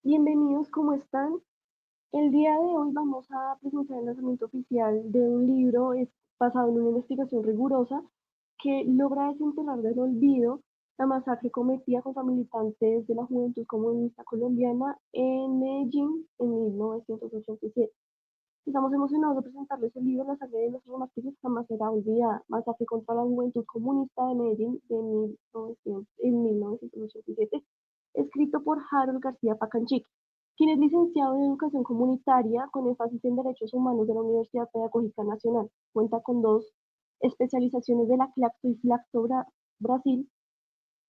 Bienvenidos, ¿cómo están? El día de hoy vamos a presentar el lanzamiento oficial de un libro basado en una investigación rigurosa que logra desenterrar del olvido la masacre cometida contra militantes de la Juventud Comunista Colombiana en Medellín en 1987. Estamos emocionados de presentarles el libro La sangre de nuestros mártires jamás será olvidada, masacre contra la Juventud Comunista de Medellín en 1987, escrito por Harold García Pacanchic, quien es licenciado en Educación Comunitaria con énfasis en Derechos Humanos de la Universidad Pedagógica Nacional. Cuenta con dos especializaciones de la CLACTO y FLACTO Brasil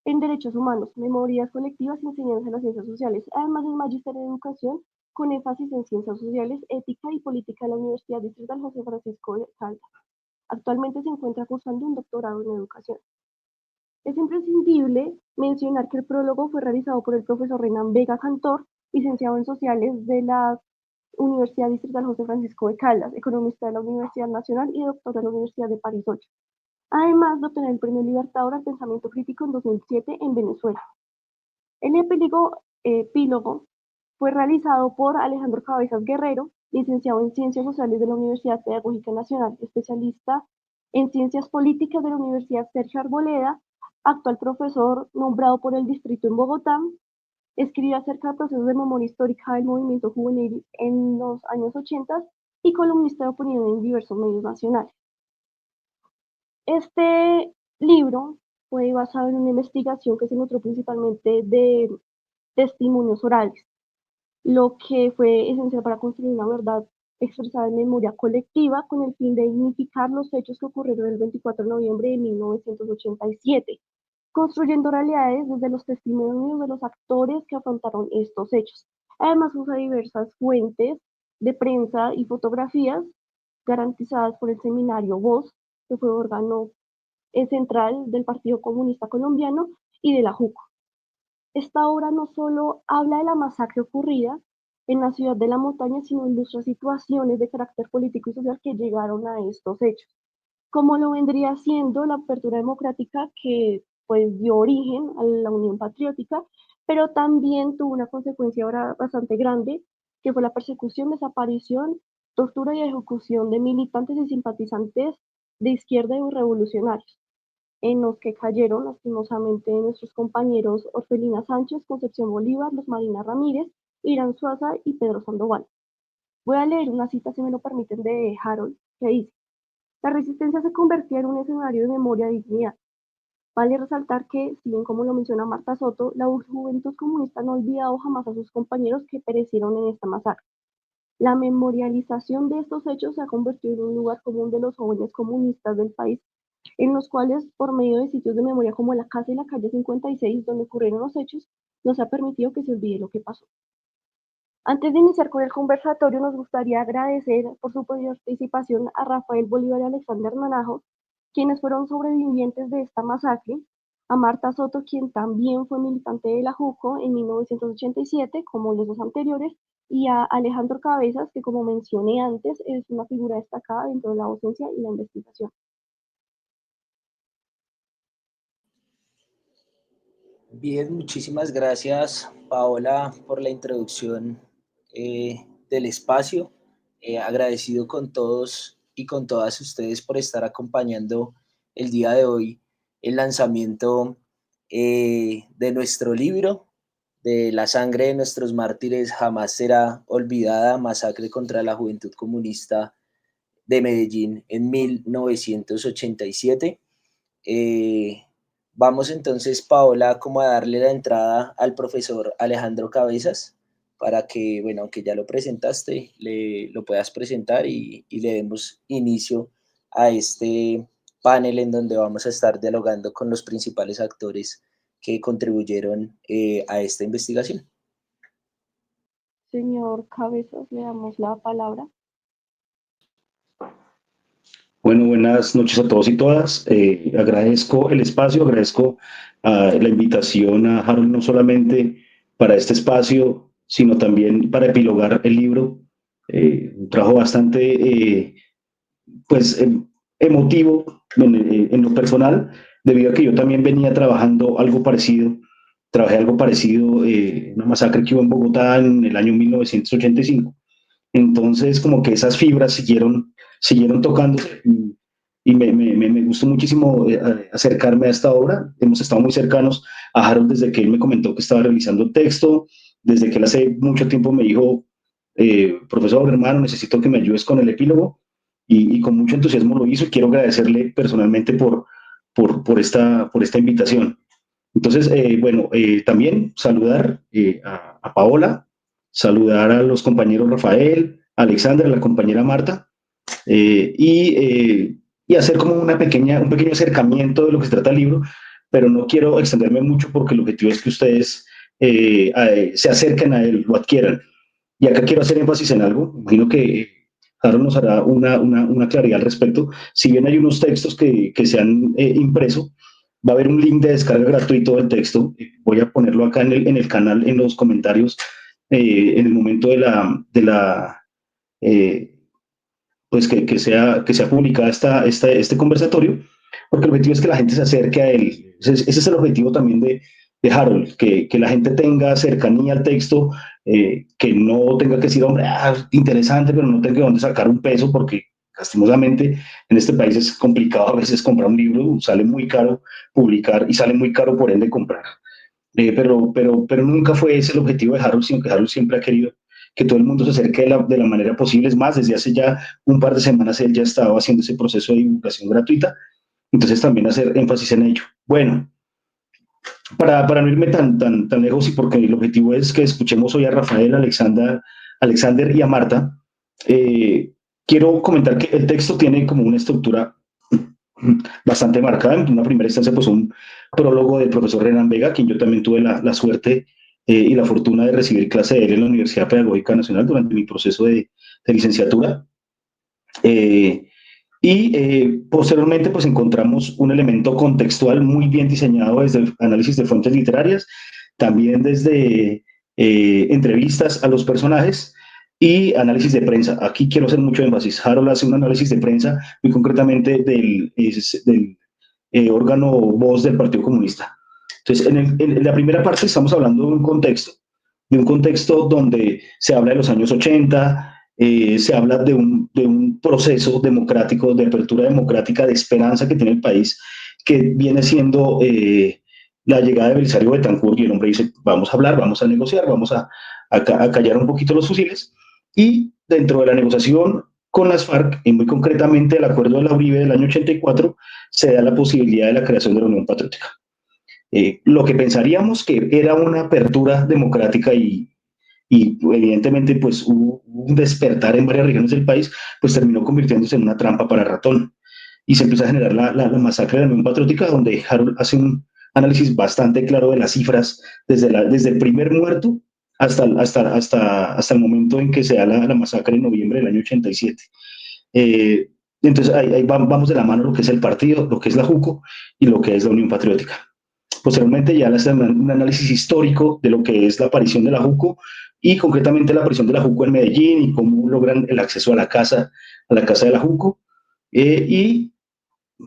en Derechos Humanos, Memorias Colectivas y Enseñanza de las Ciencias Sociales. Además, es magíster en Educación con énfasis en Ciencias Sociales, Ética y Política de la Universidad Distrital José Francisco de Caldas. Actualmente se encuentra cursando un doctorado en Educación. Es imprescindible mencionar que el prólogo fue realizado por el profesor Renan Vega Cantor, licenciado en Sociales de la Universidad Distrital José Francisco de Caldas, economista de la Universidad Nacional y doctor de la Universidad de París 8. Además de obtener el Premio Libertador al Pensamiento Crítico en 2007 en Venezuela. El epílogo fue realizado por Alejandro Cabezas Guerrero, licenciado en Ciencias Sociales de la Universidad Pedagógica Nacional, especialista en Ciencias Políticas de la Universidad Sergio Arboleda, actual profesor nombrado por el distrito en Bogotá, escribió acerca de procesos de memoria histórica del movimiento juvenil en los años 80 y columnista de opinión en diversos medios nacionales. Este libro fue basado en una investigación que se nutrió principalmente de testimonios orales, lo que fue esencial para construir una verdad expresada en memoria colectiva con el fin de dignificar los hechos que ocurrieron el 24 de noviembre de 1987, construyendo realidades desde los testimonios de los actores que afrontaron estos hechos. Además, usa diversas fuentes de prensa y fotografías garantizadas por el seminario Voz, que fue órgano central del Partido Comunista Colombiano y de la JUCO. Esta obra no solo habla de la masacre ocurrida en la ciudad de la montaña, sino ilustra situaciones de carácter político y social que llegaron a estos hechos, como lo vendría siendo la apertura democrática que pues dio origen a la Unión Patriótica, pero también tuvo una consecuencia ahora bastante grande, que fue la persecución, desaparición, tortura y ejecución de militantes y simpatizantes de izquierda y revolucionarios en los que cayeron lastimosamente nuestros compañeros Orfelina Sánchez, Concepción Bolívar, Luz Marina Ramírez, Irán Suaza y Pedro Sandoval. Voy a leer una cita, si me lo permiten, de Harold, que dice: la resistencia se convertía en un escenario de memoria y dignidad. Vale resaltar que, si bien como lo menciona Marta Soto, la juventud comunista no ha olvidado jamás a sus compañeros que perecieron en esta masacre. La memorialización de estos hechos se ha convertido en un lugar común de los jóvenes comunistas del país, en los cuales, por medio de sitios de memoria como la Casa y la Calle 56, donde ocurrieron los hechos, no se ha permitido que se olvide lo que pasó. Antes de iniciar con el conversatorio, nos gustaría agradecer por su participación a Rafael Bolívar y Alexander Naranjo, quienes fueron sobrevivientes de esta masacre, a Marta Soto, quien también fue militante de la JUCO en 1987, como los dos anteriores, y a Alejandro Cabezas, que como mencioné antes, es una figura destacada dentro de la docencia y la investigación. Bien, muchísimas gracias, Paola, por la introducción del espacio. Agradecido con todos y con todas ustedes por estar acompañando el día de hoy el lanzamiento de nuestro libro, de La sangre de nuestros mártires jamás será olvidada, masacre contra la juventud comunista de Medellín en 1987. Eh, Vamos entonces, Paola, como a darle la entrada al profesor Alejandro Cabezas para que, bueno, aunque ya lo presentaste, lo puedas presentar y le demos inicio a este panel en donde vamos a estar dialogando con los principales actores que contribuyeron a esta investigación. Señor Cabezas, le damos la palabra. Bueno, buenas noches a todos y todas. Agradezco el espacio, agradezco la invitación a Harold no solamente para este espacio, sino también para epilogar el libro. Un trabajo bastante pues, emotivo en lo personal, debido a que yo también venía trabajando algo parecido trabajé algo parecido, una masacre que hubo en Bogotá en el año 1985. Entonces, como que esas fibras siguieron tocándose y me gustó muchísimo acercarme a esta obra. Hemos estado muy cercanos a Harold desde que él me comentó que estaba realizando el texto, desde que él hace mucho tiempo me dijo, profesor, hermano, necesito que me ayudes con el epílogo y con mucho entusiasmo lo hizo y quiero agradecerle personalmente por esta invitación. Entonces, bueno, también saludar a Paola, saludar a los compañeros Rafael, Alexander, a la compañera Marta, eh, y, eh, y hacer como un pequeño acercamiento de lo que se trata el libro, pero no quiero extenderme mucho porque el objetivo es que ustedes se acerquen a él, lo adquieran. Y acá quiero hacer énfasis en algo, imagino que Harold nos hará una claridad al respecto. Si bien hay unos textos que se han impreso, va a haber un link de descarga gratuito del texto. Voy a ponerlo acá en el canal, en los comentarios, en el momento eh, pues que sea publicada este conversatorio, porque el objetivo es que la gente se acerque a él. Ese es el objetivo también de Harold, que la gente tenga cercanía al texto, que no tenga que decir, hombre, interesante, pero no tenga de dónde sacar un peso, porque lastimosamente en este país es complicado a veces comprar un libro, sale muy caro publicar y sale muy caro por ende comprar. Pero nunca fue ese el objetivo de Harold, sino que Harold siempre ha querido que todo el mundo se acerque de la manera posible. Es más, desde hace ya un par de semanas él ya estaba haciendo ese proceso de divulgación gratuita, entonces también hacer énfasis en ello. Bueno, para no irme tan lejos y porque el objetivo es que escuchemos hoy a Rafael, Alexander y a Marta, quiero comentar que el texto tiene como una estructura bastante marcada. En una primera instancia, pues un prólogo del profesor Renan Vega, quien yo también tuve la suerte y la fortuna de recibir clase de él en la Universidad Pedagógica Nacional durante mi proceso de licenciatura. Eh, Posteriormente, pues encontramos un elemento contextual muy bien diseñado desde el análisis de fuentes literarias, también desde entrevistas a los personajes y análisis de prensa. Aquí quiero hacer mucho énfasis. Harold hace un análisis de prensa muy concretamente del órgano voz del Partido Comunista. Entonces, en la primera parte estamos hablando de un contexto donde se habla de los años 80, se habla de un proceso democrático, de apertura democrática, de esperanza que tiene el país, que viene siendo la llegada de Belisario Betancur, y el hombre dice, vamos a hablar, vamos a negociar, vamos a callar un poquito los fusiles, y dentro de la negociación con las FARC, y muy concretamente el acuerdo de la URIBE del año 84, se da la posibilidad de la creación de la Unión Patriótica. Lo que pensaríamos que era una apertura democrática y evidentemente pues hubo un despertar en varias regiones del país, pues terminó convirtiéndose en una trampa para ratón. Y se empieza a generar la masacre de la Unión Patriótica, donde Harold hace un análisis bastante claro de las cifras, desde el primer muerto hasta el momento en que se da la masacre en noviembre del año 87. Eh, entonces ahí vamos de la mano lo que es el partido, lo que es la JUCO y lo que es la Unión Patriótica. Posteriormente ya hace un análisis histórico de lo que es la aparición de la JUCO y concretamente la aparición de la JUCO en Medellín y cómo logran el acceso a la casa de la JUCO. Y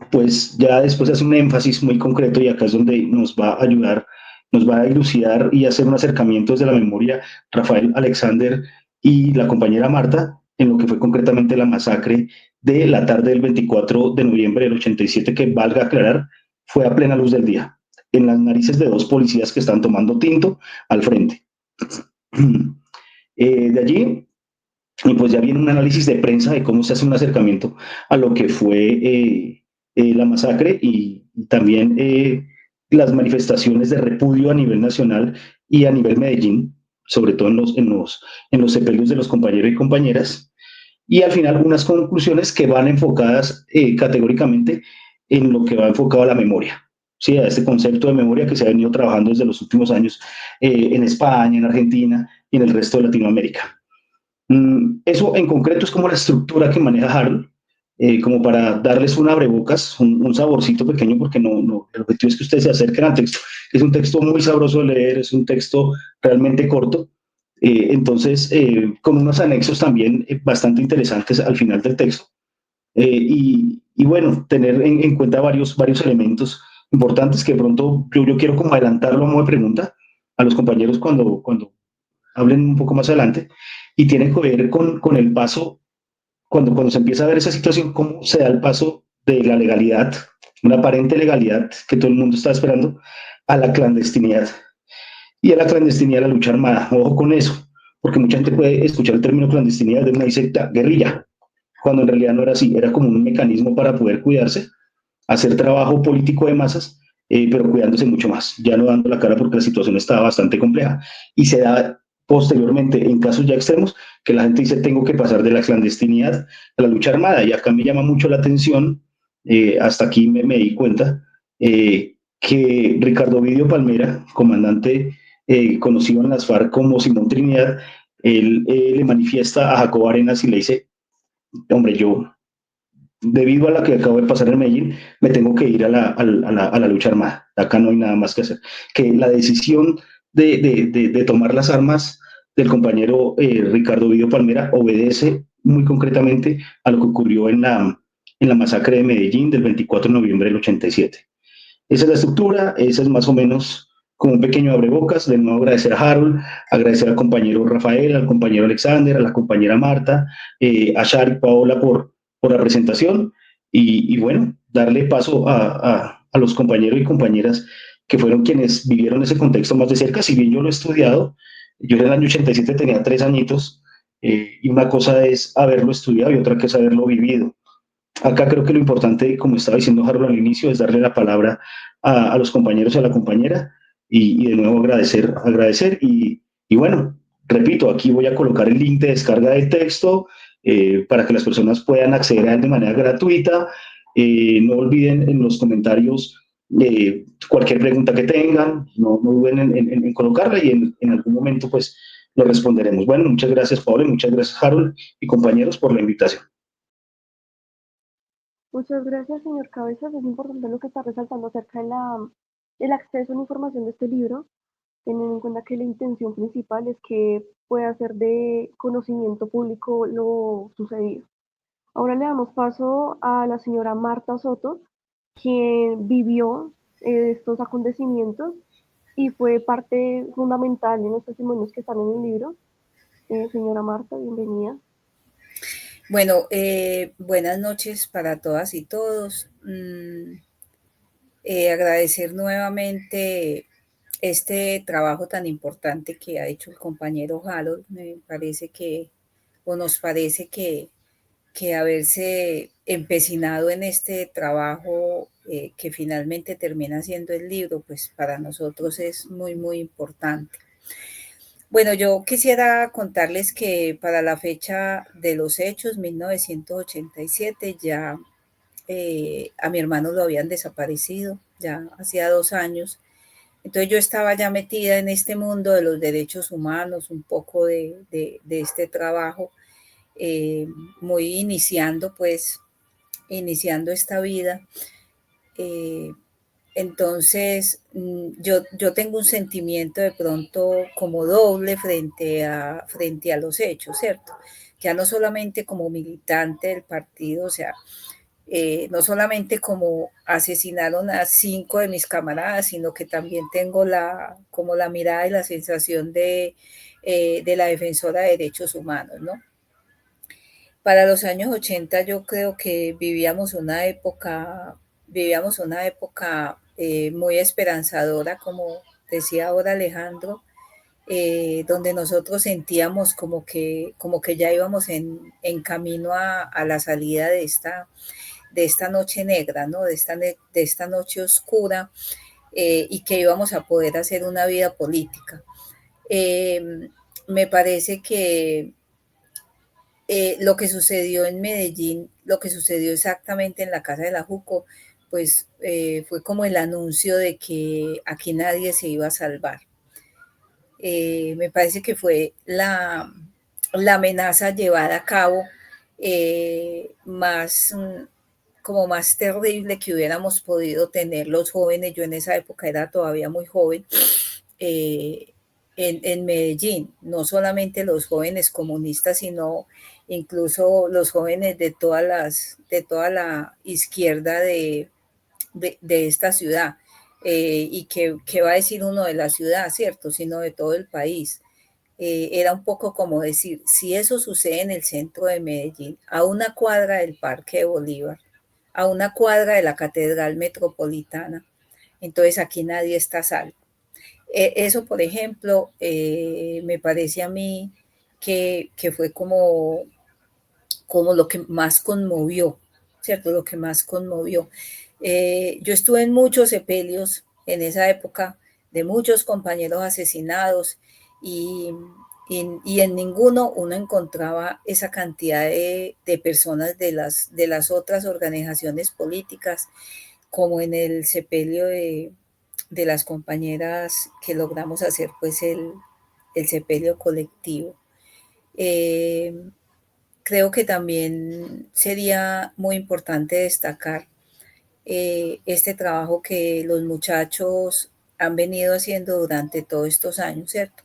pues ya después hace un énfasis muy concreto y acá es donde nos va a ayudar, nos va a dilucidar y hacer un acercamiento desde la memoria Rafael Alexander y la compañera Marta en lo que fue concretamente la masacre de la tarde del 24 de noviembre del 87, que valga aclarar, fue a plena luz del día, en las narices de dos policías que están tomando tinto al frente. De allí, y pues ya viene un análisis de prensa de cómo se hace un acercamiento a lo que fue la masacre y también las manifestaciones de repudio a nivel nacional y a nivel Medellín, sobre todo en los sepelios de los compañeros y compañeras. Y al final unas conclusiones que van enfocadas categóricamente en lo que va enfocado a la memoria. Sí, a este concepto de memoria que se ha venido trabajando desde los últimos años en España, en Argentina y en el resto de Latinoamérica. Eso en concreto es como la estructura que maneja Harold, como para darles un abrebocas, un saborcito pequeño, porque el objetivo es que ustedes se acerquen al texto. Es un texto muy sabroso de leer, es un texto realmente corto, entonces con unos anexos también bastante interesantes al final del texto. Y bueno, tener en cuenta varios elementos importantes que de pronto yo quiero como adelantarlo a modo de pregunta a los compañeros cuando hablen un poco más adelante, y tiene que ver con el paso, cuando se empieza a ver esa situación, cómo se da el paso de la legalidad, una aparente legalidad que todo el mundo está esperando, a la clandestinidad. Y a la clandestinidad, a la lucha armada. Ojo con eso, porque mucha gente puede escuchar el término clandestinidad de una dice guerrilla, cuando en realidad no era así, era como un mecanismo para poder cuidarse, hacer trabajo político de masas, pero cuidándose mucho más, ya no dando la cara porque la situación estaba bastante compleja. Y se da posteriormente, en casos ya extremos, que la gente dice, tengo que pasar de la clandestinidad a la lucha armada. Y acá me llama mucho la atención, hasta aquí me di cuenta, que Ricardo Ovidio Palmera, comandante conocido en las FARC como Simón Trinidad, él le manifiesta a Jacobo Arenas y le dice, hombre, yo debido a la que acabo de pasar en Medellín, me tengo que ir a la lucha armada. Acá no hay nada más que hacer. Que la decisión de tomar las armas del compañero Ricardo Ovidio Palmera obedece muy concretamente a lo que ocurrió en la masacre de Medellín del 24 de noviembre del 87. Esa es la estructura, esa es más o menos como un pequeño abrebocas. De nuevo agradecer a Harold, agradecer al compañero Rafael, al compañero Alexander, a la compañera Marta, a Shari, Paola por la presentación y bueno, darle paso a los compañeros y compañeras que fueron quienes vivieron ese contexto más de cerca. Si bien yo lo he estudiado, yo en el año 87 tenía 3 añitos, y una cosa es haberlo estudiado y otra que es haberlo vivido. Acá creo que lo importante, como estaba diciendo Harold al inicio, es darle la palabra a los compañeros y a la compañera y de nuevo agradecer y bueno, repito, aquí voy a colocar el link de descarga del texto para que las personas puedan acceder a él de manera gratuita. No olviden en los comentarios cualquier pregunta que tengan, no duden en colocarla y en algún momento pues lo responderemos. Bueno, muchas gracias Pablo, muchas gracias Harold y compañeros por la invitación. Muchas gracias, señor Cabezas. Es importante lo que está resaltando acerca de el acceso a la información de este libro, teniendo en cuenta que la intención principal es que pueda hacer de conocimiento público lo sucedido. Ahora le damos paso a la señora Marta Soto, quien vivió estos acontecimientos y fue parte fundamental en los testimonios que están en el libro. Señora Marta, bienvenida. Bueno, buenas noches para todas y todos. Agradecer nuevamente este trabajo tan importante que ha hecho el compañero Harold. Me parece o nos parece que haberse empecinado en este trabajo que finalmente termina siendo el libro, pues para nosotros es muy, muy importante. Bueno, yo quisiera contarles que para la fecha de los hechos, 1987, ya a mi hermano lo habían desaparecido, ya hacía 2 años. Entonces yo estaba ya metida en este mundo de los derechos humanos, un poco de este trabajo, eh, muy iniciando esta vida. Eh, entonces, yo tengo un sentimiento de pronto como doble frente a los hechos, ¿cierto? Ya no solamente como militante del partido, o sea, no solamente como asesinaron a 5 de mis camaradas, sino que también tengo como la mirada y la sensación de la defensora de derechos humanos, ¿no? Para los años 80 yo creo que vivíamos una época muy esperanzadora, como decía ahora Alejandro, donde nosotros sentíamos como que ya íbamos en camino a la salida de esta noche negra, ¿no? De esta noche oscura, y que íbamos a poder hacer una vida política. Me parece que lo que sucedió en Medellín, lo que sucedió exactamente en la Casa de la Juco, pues fue como el anuncio de que aquí nadie se iba a salvar. Me parece que fue la amenaza llevada a cabo como más terrible que hubiéramos podido tener los jóvenes. Yo en esa época era todavía muy joven, eh, en Medellín, no solamente los jóvenes comunistas, sino incluso los jóvenes de toda la izquierda de esta ciudad. y que va a decir uno de la ciudad, ¿cierto? Sino de todo el país. Era un poco como decir, si eso sucede en el centro de Medellín, a una cuadra del Parque de Bolívar, a una cuadra de la Catedral Metropolitana, entonces aquí nadie está a salvo. Eso, por ejemplo, me parece a mí que fue como lo que más conmovió, ¿cierto? Lo que más conmovió. Yo estuve en muchos sepelios en esa época de muchos compañeros asesinados y, y en ninguno uno encontraba esa cantidad de personas de las otras organizaciones políticas como en el sepelio de las compañeras que logramos hacer pues el sepelio colectivo. Eh, Creo que también sería muy importante destacar este trabajo que los muchachos han venido haciendo durante todos estos años, ¿cierto?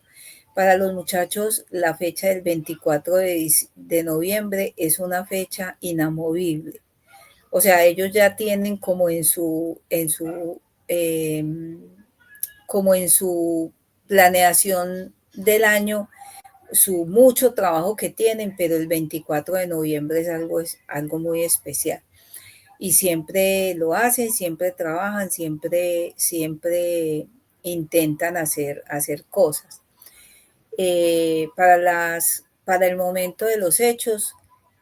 Para los muchachos, la fecha del 24 de noviembre es una fecha inamovible. O sea, ellos ya tienen eh, como en su planeación del año su mucho trabajo que tienen, pero el 24 de noviembre es algo muy especial. Y siempre lo hacen, siempre trabajan, siempre intentan hacer cosas. Para el momento de los hechos,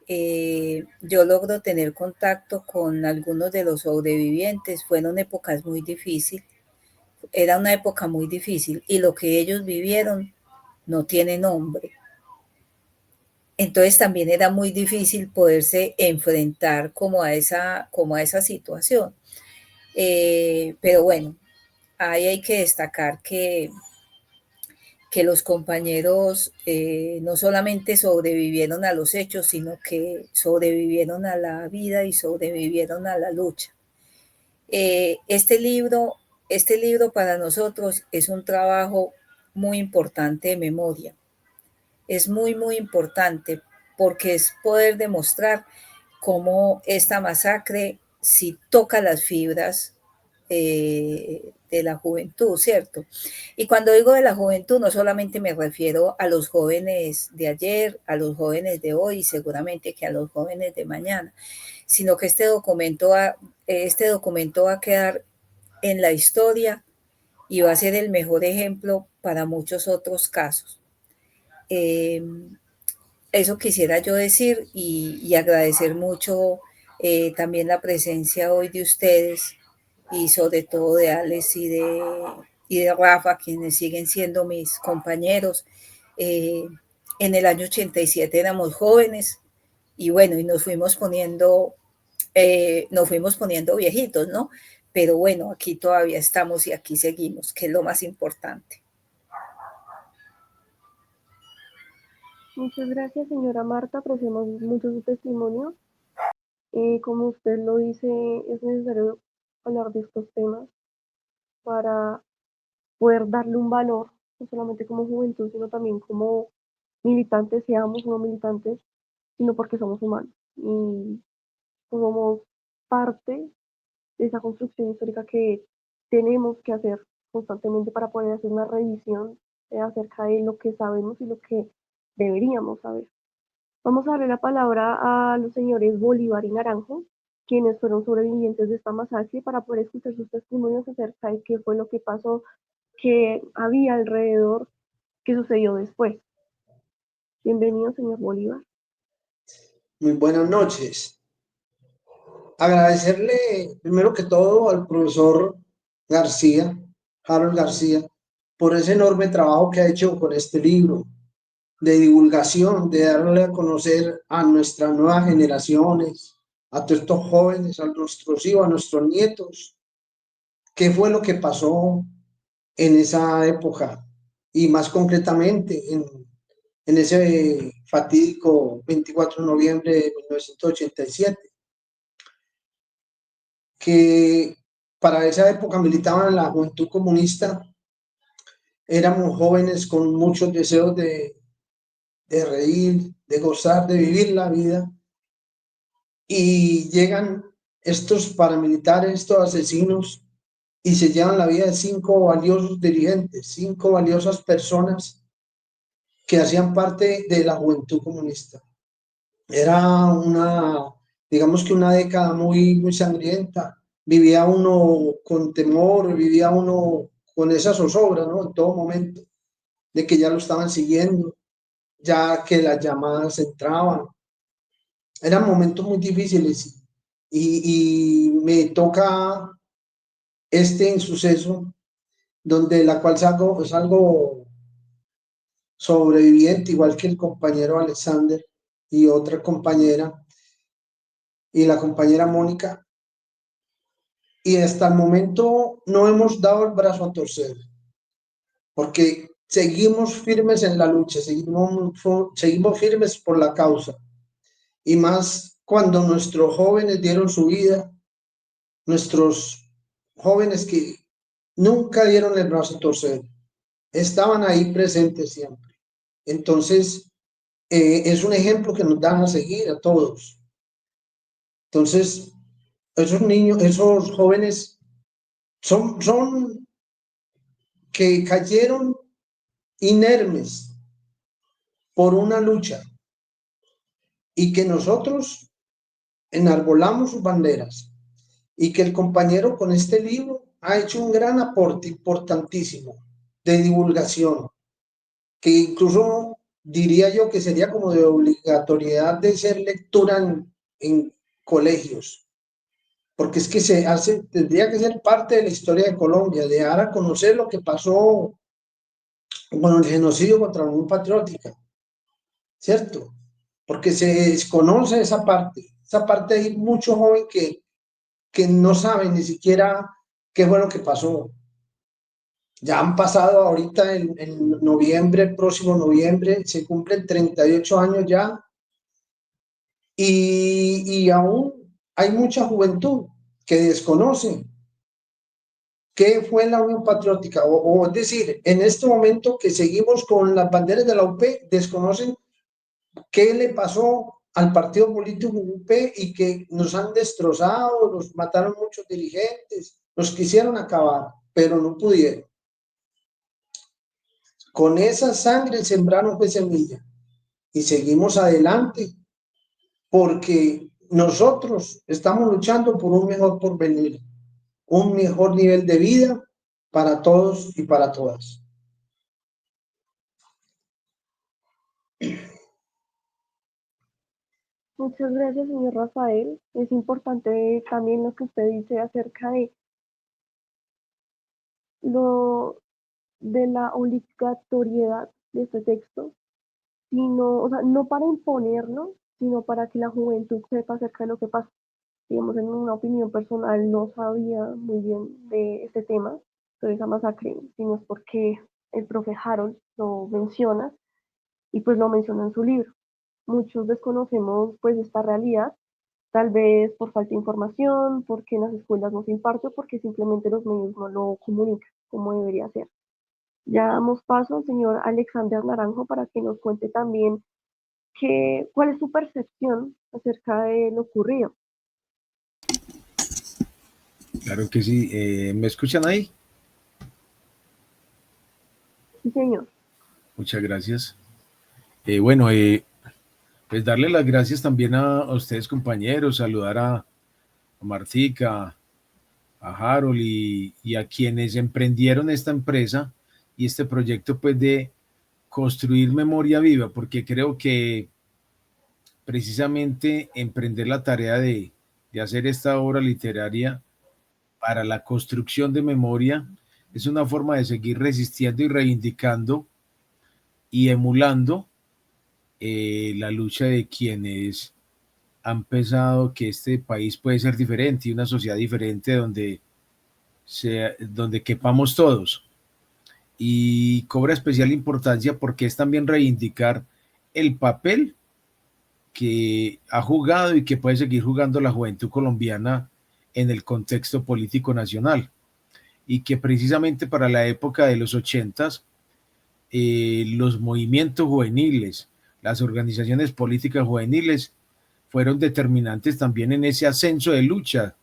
yo logro tener contacto con algunos de los sobrevivientes. Fueron épocas muy difíciles, era una época muy difícil y lo que ellos vivieron no tiene nombre. Entonces también era muy difícil poderse enfrentar como a esa situación. Pero bueno, ahí hay que destacar que los compañeros no solamente sobrevivieron a los hechos, sino que sobrevivieron a la vida y sobrevivieron a la lucha. Eh, este, libro, este libro para nosotros es un trabajo muy importante de memoria. Es muy, muy importante porque es poder demostrar cómo esta masacre sí toca las fibras de la juventud, ¿cierto? Y cuando digo de la juventud, no solamente me refiero a los jóvenes de ayer, a los jóvenes de hoy y seguramente que a los jóvenes de mañana, sino que este documento va a quedar en la historia y va a ser el mejor ejemplo para muchos otros casos. Eh, Eso quisiera yo decir y agradecer mucho también la presencia hoy de ustedes y sobre todo de Alex y de Rafa, quienes siguen siendo mis compañeros. Eh, en el año 87 éramos jóvenes y bueno, y nos fuimos poniendo viejitos, ¿no? Pero bueno, aquí todavía estamos y aquí seguimos, que es lo más importante. Muchas gracias, señora Marta. Apreciamos mucho su testimonio. Como usted lo dice, es necesario hablar de estos temas para poder darle un valor, no solamente como juventud, sino también como militantes, seamos no militantes, sino porque somos humanos y somos parte de esa construcción histórica que tenemos que hacer constantemente para poder hacer una revisión acerca de lo que sabemos y lo que deberíamos saber. Vamos a darle la palabra a los señores Bolívar y Naranjo, quienes fueron sobrevivientes de esta masacre, para poder escuchar sus testimonios acerca de qué fue lo que pasó, qué había alrededor, qué sucedió después. Bienvenido, señor Bolívar. Muy buenas noches. Agradecerle primero que todo al profesor García, Harold García, por ese enorme trabajo que ha hecho con este libro de divulgación, de darle a conocer a nuestras nuevas generaciones, a todos estos jóvenes, a nuestros hijos, a nuestros nietos, qué fue lo que pasó en esa época y más concretamente en ese fatídico 24 de noviembre de 1987, que para esa época militaban en la Juventud Comunista, éramos jóvenes con muchos deseos de reír, de gozar, de vivir la vida, y llegan estos paramilitares, estos asesinos, y se llevan la vida de 5 valiosos dirigentes, 5 valiosas personas que hacían parte de la juventud comunista. Era digamos que una década muy, muy sangrienta. Vivía uno con temor, vivía uno con esa zozobra, ¿no? En todo momento, de que ya lo estaban siguiendo, ya que las llamadas entraban. Eran momentos muy difíciles y me toca este insuceso donde la cual salgo sobreviviente, igual que el compañero Alexander y otra compañera, y la compañera Mónica, y hasta el momento no hemos dado el brazo a torcer, porque seguimos firmes en la lucha, seguimos firmes por la causa, y más cuando nuestros jóvenes dieron su vida, nuestros jóvenes que nunca dieron el brazo a torcer, estaban ahí presentes siempre. Entonces, es un ejemplo que nos dan a seguir a todos. Entonces, esos niños, esos jóvenes son que cayeron inermes por una lucha y que nosotros enarbolamos sus banderas y que el compañero con este libro ha hecho un gran aporte importantísimo de divulgación, que incluso diría yo que sería como de obligatoriedad de ser lectura en colegios, porque es que tendría que ser parte de la historia de Colombia, de dar a conocer lo que pasó con el genocidio contra la Unión Patriótica, ¿cierto? Porque se desconoce esa parte hay mucho joven que no sabe ni siquiera qué fue lo que pasó. Ya han pasado ahorita en noviembre, el próximo noviembre, se cumplen 38 años ya, y aún hay mucha juventud que desconoce qué fue la Unión Patriótica, o es decir, en este momento que seguimos con las banderas de la UP, desconocen qué le pasó al partido político UP y que nos han destrozado, nos mataron muchos dirigentes, nos quisieron acabar, pero no pudieron. Con esa sangre sembraron fue semilla y seguimos adelante porque nosotros estamos luchando por un mejor porvenir, un mejor nivel de vida para todos y para todas. Muchas gracias, señor Rafael. Es importante también lo que usted dice acerca lo, de la obligatoriedad de este texto, sino, o sea, no para imponerlo, sino para que la juventud sepa acerca de lo que pasa. Digamos, en una opinión personal, no sabía muy bien de este tema, de esa masacre, sino es porque el profe Harold lo menciona y pues lo menciona en su libro. Muchos desconocemos pues esta realidad, tal vez por falta de información, porque en las escuelas no se imparte o porque simplemente los medios no lo comunican como debería ser. Ya damos paso al señor Alexander Naranjo para que nos cuente también cuál es su percepción acerca de lo ocurrido. Claro que sí. ¿Me escuchan ahí? Sí, señor. Muchas gracias. Bueno, pues darle las gracias también a ustedes, compañeros, saludar a Martica, a Harold y a quienes emprendieron esta empresa y este proyecto pues de construir memoria viva, porque creo que precisamente emprender la tarea de hacer esta obra literaria para la construcción de memoria es una forma de seguir resistiendo y reivindicando y emulando la lucha de quienes han pensado que este país puede ser diferente y una sociedad diferente donde quepamos todos. Y cobra especial importancia porque es también reivindicar el papel que ha jugado y que puede seguir jugando la juventud colombiana en el contexto político nacional. Y que precisamente para la época de los 80s, los movimientos juveniles, las organizaciones políticas juveniles fueron determinantes también en ese ascenso de lucha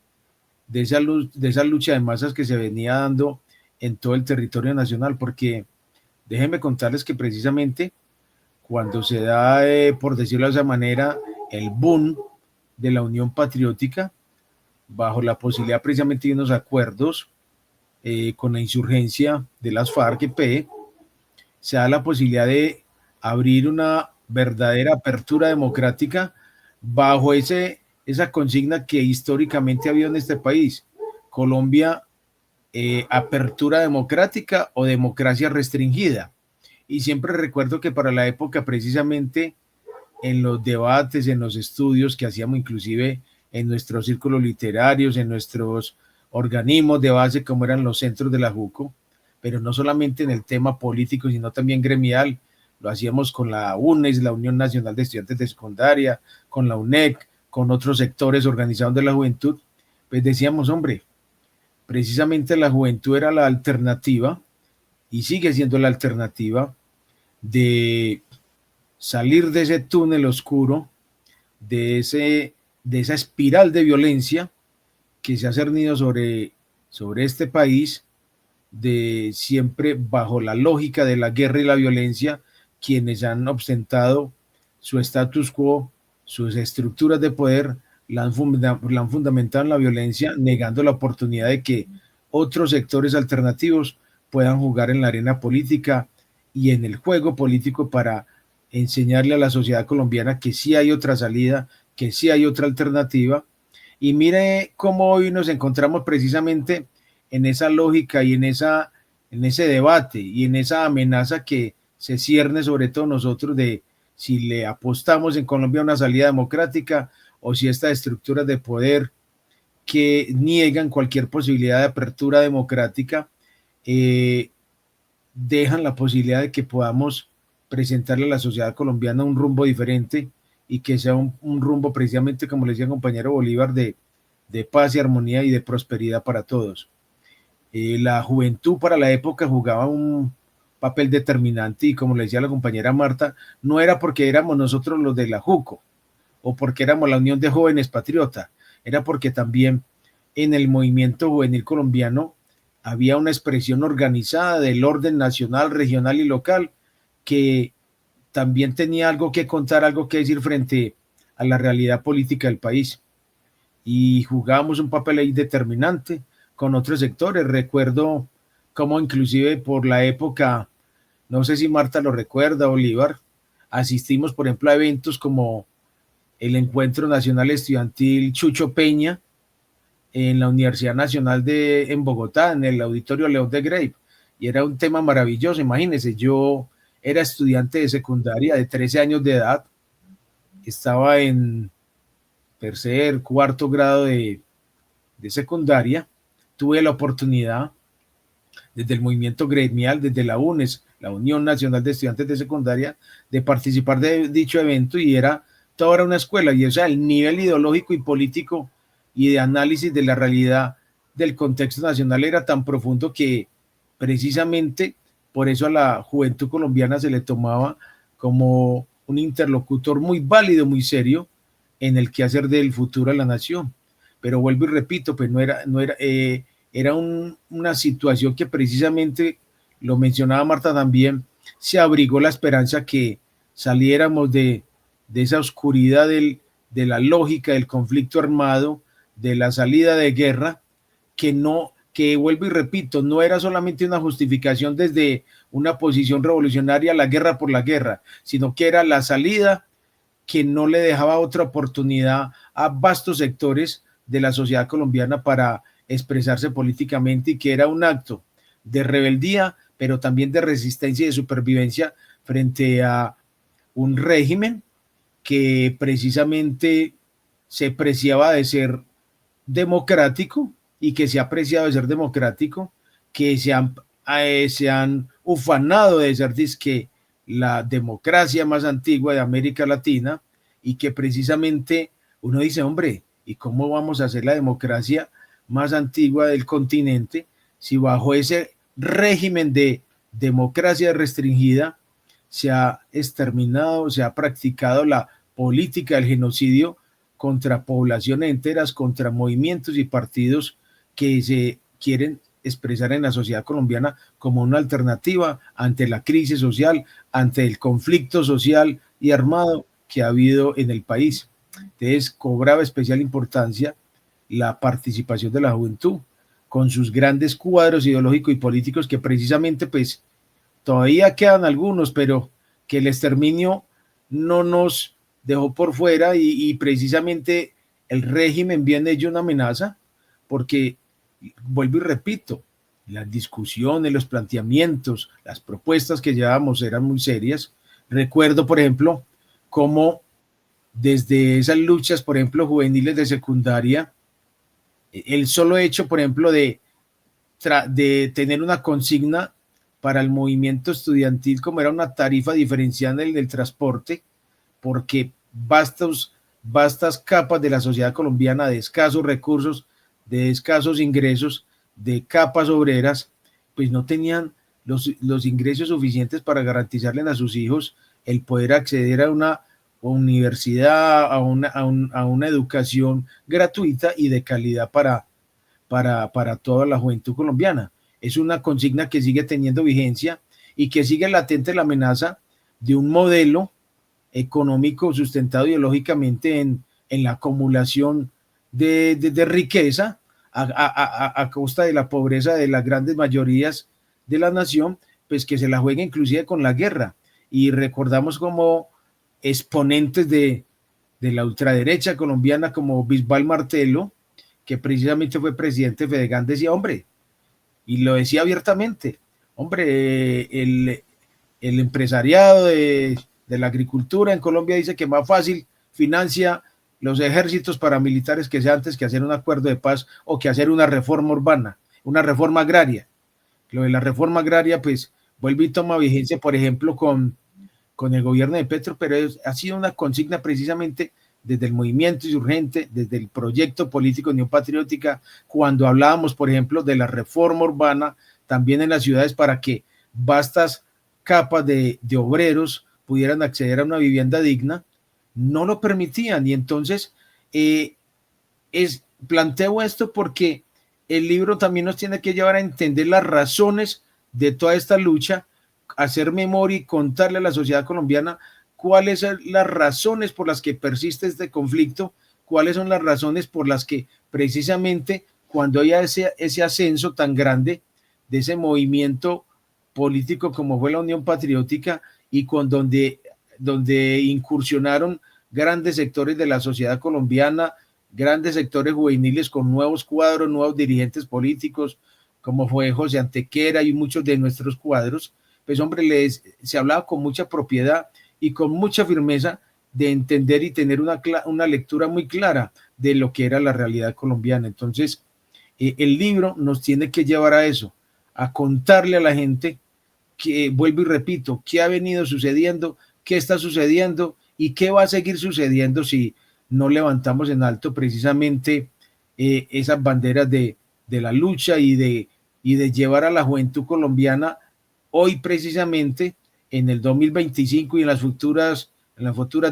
de esa lucha de masas que se venía dando en todo el territorio nacional, porque déjenme contarles que precisamente cuando se da, por decirlo de esa manera, el boom de la Unión Patriótica, bajo la posibilidad precisamente de unos acuerdos con la insurgencia de las FARC-EP, se da la posibilidad de abrir una verdadera apertura democrática bajo esa consigna que históricamente ha habido en este país. Colombia, apertura democrática o democracia restringida. Y siempre recuerdo que para la época, precisamente en los debates, en los estudios que hacíamos inclusive en nuestros círculos literarios, en nuestros organismos de base como eran los centros de la JUCO, pero no solamente en el tema político, sino también gremial. Lo hacíamos con la UNES, la Unión Nacional de Estudiantes de Secundaria, con la UNEC, con otros sectores organizados de la juventud. Pues decíamos, hombre, precisamente la juventud era la alternativa y sigue siendo la alternativa de salir de ese túnel oscuro, de esa espiral de violencia que se ha cernido sobre este país, de siempre bajo la lógica de la guerra y la violencia, quienes han ostentado su status quo, sus estructuras de poder, la han fundamentado en la violencia, negando la oportunidad de que otros sectores alternativos puedan jugar en la arena política y en el juego político para enseñarle a la sociedad colombiana que sí hay otra salida, que sí hay otra alternativa. Y mire cómo hoy nos encontramos precisamente en esa lógica y en ese debate y en esa amenaza que se cierne sobre todo nosotros de si le apostamos en Colombia a una salida democrática o si estas estructuras de poder que niegan cualquier posibilidad de apertura democrática dejan la posibilidad de que podamos presentarle a la sociedad colombiana un rumbo diferente y que sea un rumbo precisamente, como le decía el compañero Bolívar, de paz y armonía y de prosperidad para todos. La juventud para la época jugaba un papel determinante y como le decía la compañera Marta, no era porque éramos nosotros los de la JUCO o porque éramos la Unión de Jóvenes Patriotas, era porque también en el movimiento juvenil colombiano había una expresión organizada del orden nacional, regional y local que también tenía algo que contar, algo que decir frente a la realidad política del país. Y jugábamos un papel ahí determinante con otros sectores. Recuerdo cómo inclusive por la época, no sé si Marta lo recuerda, Bolívar, asistimos, por ejemplo, a eventos como el Encuentro Nacional Estudiantil Chucho Peña en la Universidad Nacional en Bogotá, en el Auditorio León de Grave, y era un tema maravilloso. Imagínense, yo era estudiante de secundaria de 13 años de edad, estaba en tercer, cuarto grado de secundaria, tuve la oportunidad desde el movimiento gremial, desde la UNES, la Unión Nacional de Estudiantes de Secundaria, de participar de dicho evento y toda era una escuela y o sea, el nivel ideológico y político y de análisis de la realidad del contexto nacional era tan profundo que precisamente por eso a la juventud colombiana se le tomaba como un interlocutor muy válido, muy serio en el quehacer del futuro de la nación. Pero vuelvo y repito, pues era una situación que precisamente, lo mencionaba Marta también, se abrigó la esperanza que saliéramos de esa oscuridad de la lógica del conflicto armado, de la salida de guerra, que vuelvo y repito, no era solamente una justificación desde una posición revolucionaria, la guerra por la guerra, sino que era la salida que no le dejaba otra oportunidad a vastos sectores de la sociedad colombiana para expresarse políticamente y que era un acto de rebeldía, pero también de resistencia y de supervivencia frente a un régimen que precisamente se preciaba de ser democrático y que se ha apreciado de ser democrático, que se han ufanado de ser dizque la democracia más antigua de América Latina y que precisamente uno dice, hombre, ¿y cómo vamos a hacer la democracia más antigua del continente si bajo ese régimen de democracia restringida se ha exterminado, se ha practicado la política del genocidio contra poblaciones enteras, contra movimientos y partidos que se quieren expresar en la sociedad colombiana como una alternativa ante la crisis social, ante el conflicto social y armado que ha habido en el país. Entonces, cobraba especial importancia la participación de la juventud con sus grandes cuadros ideológicos y políticos que precisamente pues todavía quedan algunos, pero que el exterminio no nos dejó por fuera y precisamente el régimen viene ello una amenaza porque, vuelvo y repito, las discusiones, los planteamientos, las propuestas que llevábamos eran muy serias. Recuerdo, por ejemplo, cómo desde esas luchas, por ejemplo, juveniles de secundaria, el solo hecho, por ejemplo, de tener una consigna para el movimiento estudiantil, como era una tarifa diferenciada del transporte, porque vastas capas de la sociedad colombiana de escasos recursos, de escasos ingresos, de capas obreras, pues no tenían los ingresos suficientes para garantizarle a sus hijos el poder acceder a una universidad, a una educación gratuita y de calidad para toda la juventud colombiana. Es una consigna que sigue teniendo vigencia y que sigue latente la amenaza de un modelo económico sustentado ideológicamente en la acumulación de riqueza a costa de la pobreza de las grandes mayorías de la nación, pues que se la juega inclusive con la guerra. Y recordamos como exponentes de la ultraderecha colombiana como Bisbal Martelo, que precisamente fue presidente de Fedegan, decía, hombre, y lo decía abiertamente, hombre, el empresariado de la agricultura en Colombia dice que más fácil financia los ejércitos paramilitares que sea antes que hacer un acuerdo de paz o que hacer una reforma urbana, una reforma agraria. Lo de la reforma agraria, pues, vuelve y toma vigencia, por ejemplo, con el gobierno de Petro, pero ha sido una consigna precisamente desde el movimiento insurgente, desde el proyecto político Unión Patriótica, cuando hablábamos, por ejemplo, de la reforma urbana, también en las ciudades, para que vastas capas de obreros pudieran acceder a una vivienda digna, no lo permitían. Y entonces planteo esto porque el libro también nos tiene que llevar a entender las razones de toda esta lucha, hacer memoria y contarle a la sociedad colombiana cuáles son las razones por las que persiste este conflicto, cuáles son las razones por las que precisamente cuando haya ese ascenso tan grande de ese movimiento político como fue la Unión Patriótica y donde incursionaron grandes sectores de la sociedad colombiana, grandes sectores juveniles con nuevos cuadros, nuevos dirigentes políticos, como fue José Antequera y muchos de nuestros cuadros, pues hombre, se hablaba con mucha propiedad y con mucha firmeza de entender y tener una lectura muy clara de lo que era la realidad colombiana. Entonces, el libro nos tiene que llevar a eso, a contarle a la gente que, vuelvo y repito, qué ha venido sucediendo, qué está sucediendo y qué va a seguir sucediendo si no levantamos en alto precisamente esas banderas de la lucha y de llevar a la juventud colombiana hoy precisamente en el 2025 y en las futuras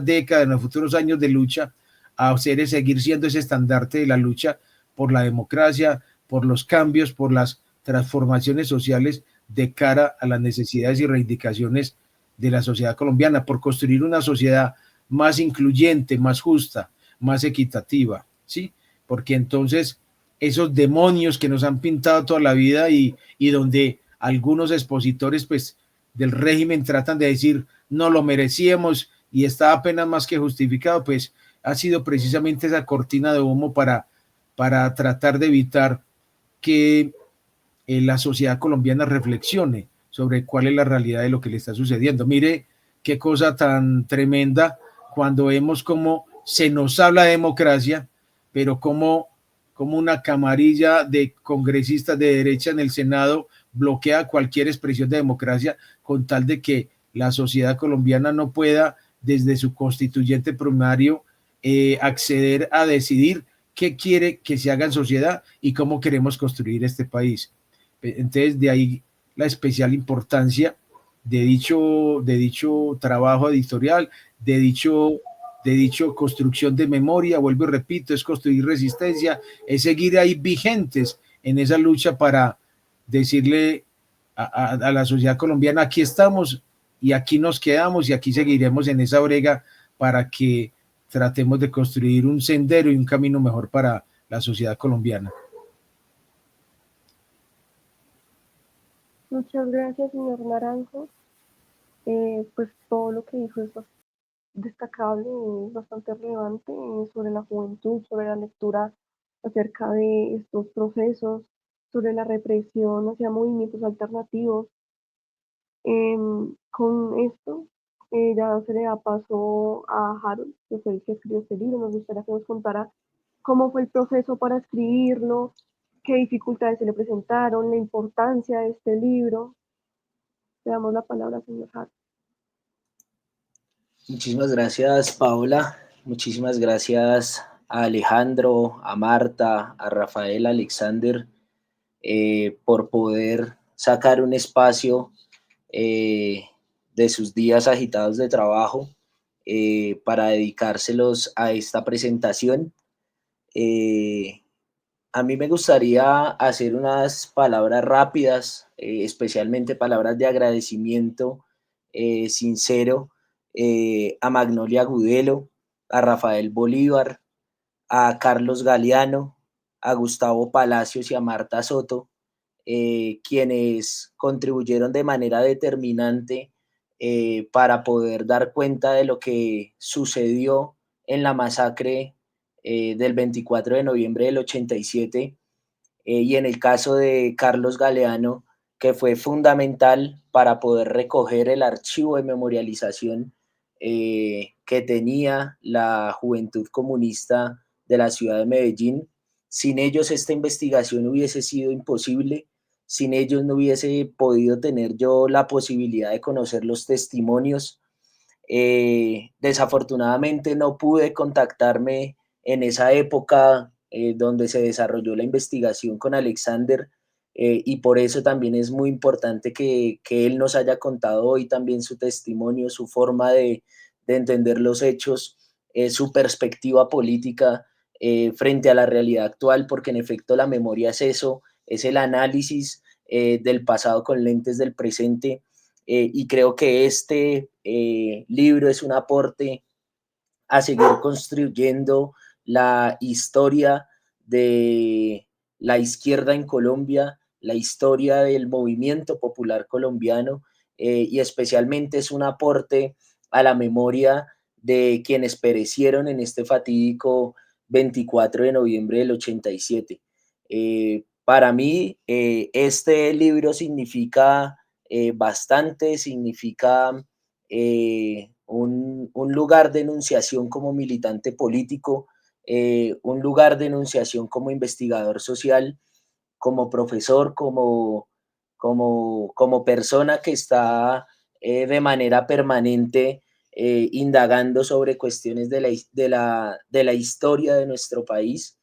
décadas, en los futuros años de lucha, a seguir siendo ese estandarte de la lucha por la democracia, por los cambios, por las transformaciones sociales de cara a las necesidades y reivindicaciones de la sociedad colombiana, por construir una sociedad más incluyente, más justa, más equitativa, ¿sí? Porque entonces esos demonios que nos han pintado toda la vida y donde algunos expositores pues del régimen tratan de decir no lo merecíamos y está apenas más que justificado, pues ha sido precisamente esa cortina de humo para tratar de evitar que la sociedad colombiana reflexione sobre cuál es la realidad de lo que le está sucediendo. Mire qué cosa tan tremenda cuando vemos cómo se nos habla de democracia, pero como una camarilla de congresistas de derecha en el Senado bloquea cualquier expresión de democracia con tal de que la sociedad colombiana no pueda, desde su constituyente primario, acceder a decidir qué quiere que se haga en sociedad y cómo queremos construir este país. Entonces, de ahí la especial importancia de dicho trabajo editorial, de dicho construcción de memoria. Vuelvo y repito, es construir resistencia, es seguir ahí vigentes en esa lucha para decirle a la sociedad colombiana, aquí estamos y aquí nos quedamos y aquí seguiremos en esa brega para que tratemos de construir un sendero y un camino mejor para la sociedad colombiana. Muchas gracias, señor Naranjo. Pues todo lo que dijo es destacable, es bastante relevante sobre la juventud, sobre la lectura acerca de estos procesos, sobre la represión hacia movimientos alternativos. Con esto ya se le da paso a Harold, que fue el que escribió este libro. Nos gustaría que nos contara cómo fue el proceso para escribirlo, qué dificultades se le presentaron, la importancia de este libro. Le damos la palabra, señor Harold. Muchísimas gracias, Paola. Muchísimas gracias a Alejandro, a Marta, a Rafael, a Alexander, por poder sacar un espacio de sus días agitados de trabajo para dedicárselos a esta presentación. A mí me gustaría hacer unas palabras rápidas, especialmente palabras de agradecimiento sincero a Magnolia Gudelo, a Rafael Bolívar, a Carlos Galeano, a Gustavo Palacios y a Marta Soto, quienes contribuyeron de manera determinante para poder dar cuenta de lo que sucedió en la masacre del 24 de noviembre del 87, y en el caso de Carlos Galeano, que fue fundamental para poder recoger el archivo de memorialización que tenía la Juventud Comunista de la ciudad de Medellín. Sin ellos esta investigación hubiese sido imposible, sin ellos no hubiese podido tener yo la posibilidad de conocer los testimonios. Desafortunadamente no pude contactarme en esa época donde se desarrolló la investigación con Alexander, y por eso también es muy importante que él nos haya contado hoy también su testimonio, su forma de entender los hechos, su perspectiva política frente a la realidad actual, porque en efecto la memoria es eso, es el análisis del pasado con lentes del presente, y creo que este libro es un aporte a seguir construyendo la historia de la izquierda en Colombia, la historia del movimiento popular colombiano, y especialmente es un aporte a la memoria de quienes perecieron en este fatídico 24 de noviembre del 87. Para mí, este libro significa bastante, significa un lugar de enunciación como militante político, un lugar de enunciación como investigador social, como profesor, como persona que está de manera permanente indagando sobre cuestiones de la historia de nuestro país.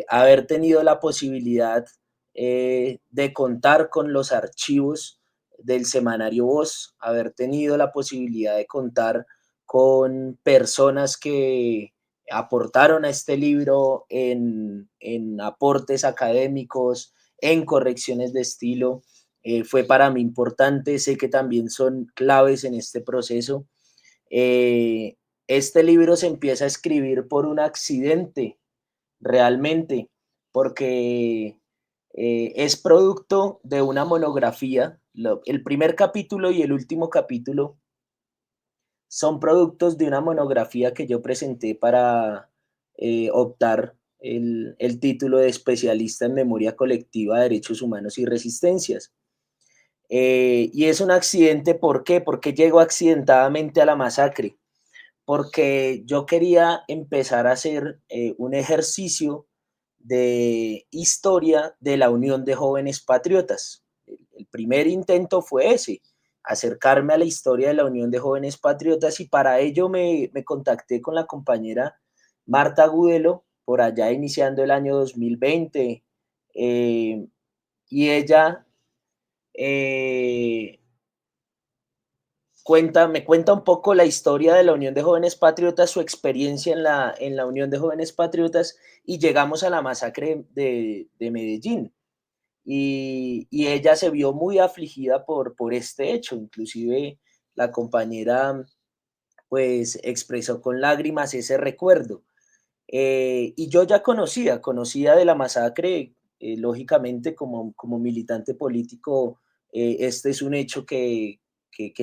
Haber tenido la posibilidad de contar con los archivos del semanario Voz, haber tenido la posibilidad de contar con personas que aportaron a este libro en aportes académicos, en correcciones de estilo, fue para mí importante. Sé que también son claves en este proceso. Este libro se empieza a escribir por un accidente, realmente, porque es producto de una monografía. El primer capítulo y el último capítulo son productos de una monografía que yo presenté para optar el título de especialista en memoria colectiva, derechos humanos y resistencias. Y es un accidente, ¿por qué? Porque llegó accidentadamente a la masacre, porque yo quería empezar a hacer un ejercicio de historia de la Unión de Jóvenes Patriotas. El primer intento fue ese, acercarme a la historia de la Unión de Jóvenes Patriotas, y para ello me contacté con la compañera Marta Gudelo, por allá iniciando el año 2020, y ella, me cuenta un poco la historia de la Unión de Jóvenes Patriotas, su experiencia en la Unión de Jóvenes Patriotas, y llegamos a la masacre de Medellín. Y ella se vio muy afligida por este hecho, inclusive la compañera pues expresó con lágrimas ese recuerdo. Y yo ya conocía de la masacre, lógicamente como militante político, este es un hecho que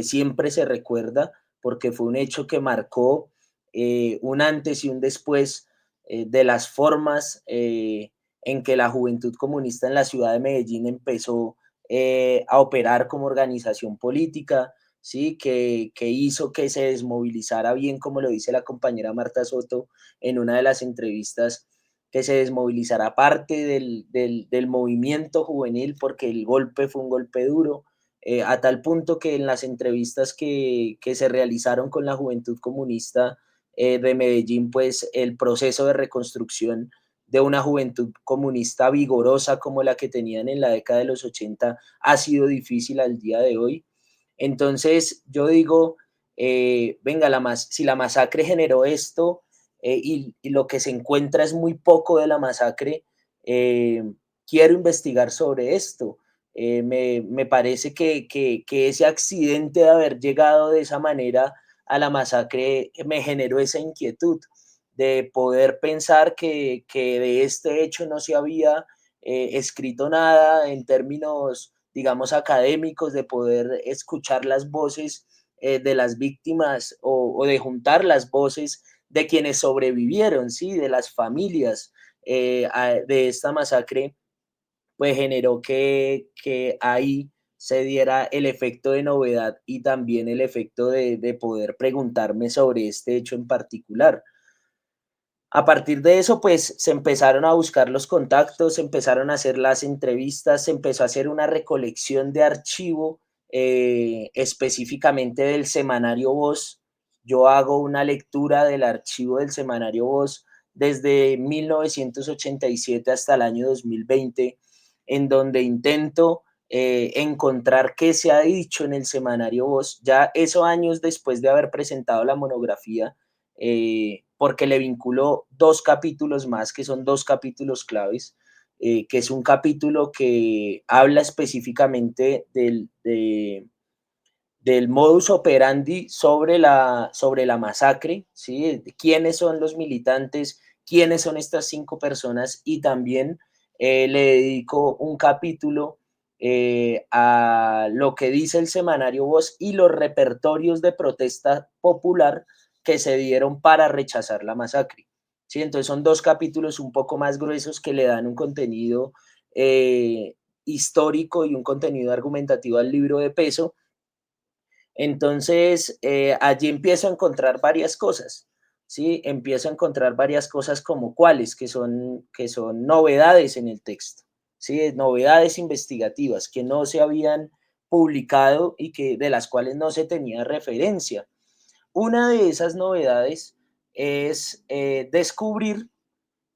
siempre se recuerda porque fue un hecho que marcó un antes y un después de las formas en que la Juventud Comunista en la ciudad de Medellín empezó a operar como organización política, ¿sí? Que hizo que se desmovilizara bien, como lo dice la compañera Marta Soto en una de las entrevistas, que se desmovilizara parte del movimiento juvenil porque el golpe fue un golpe duro, a tal punto que en las entrevistas que se realizaron con la Juventud Comunista de Medellín, pues el proceso de reconstrucción de una juventud comunista vigorosa como la que tenían en la década de los 80 ha sido difícil al día de hoy. Entonces yo digo, venga, si la masacre generó esto y lo que se encuentra es muy poco de la masacre, quiero investigar sobre esto. Me parece que ese accidente de haber llegado de esa manera a la masacre me generó esa inquietud de poder pensar que de este hecho no se había escrito nada en términos, digamos, académicos, de poder escuchar las voces de las víctimas o de juntar las voces de quienes sobrevivieron, ¿sí? De las familias de esta masacre, pues generó que ahí se diera el efecto de novedad y también el efecto de poder preguntarme sobre este hecho en particular. A partir de eso, pues se empezaron a buscar los contactos, se empezaron a hacer las entrevistas, se empezó a hacer una recolección de archivo específicamente del semanario Voz. Yo hago una lectura del archivo del semanario Voz desde 1987 hasta el año 2020, en donde intento encontrar qué se ha dicho en el semanario Voz, ya esos años después de haber presentado la monografía, porque le vinculo dos capítulos más, que son dos capítulos claves, que es un capítulo que habla específicamente del modus operandi sobre la masacre, ¿sí? ¿Quiénes son los militantes? ¿Quiénes son estas 5 personas? Y también le dedico un capítulo a lo que dice el semanario Voz y los repertorios de protesta popular que se dieron para rechazar la masacre, ¿sí? Entonces son dos capítulos un poco más gruesos que le dan un contenido histórico y un contenido argumentativo al libro de peso. Entonces, allí empiezo a encontrar varias cosas, ¿sí? Empiezo a encontrar varias cosas como cuáles, que son novedades en el texto, ¿sí? Novedades investigativas que no se habían publicado y de las cuales no se tenía referencia. Una de esas novedades es descubrir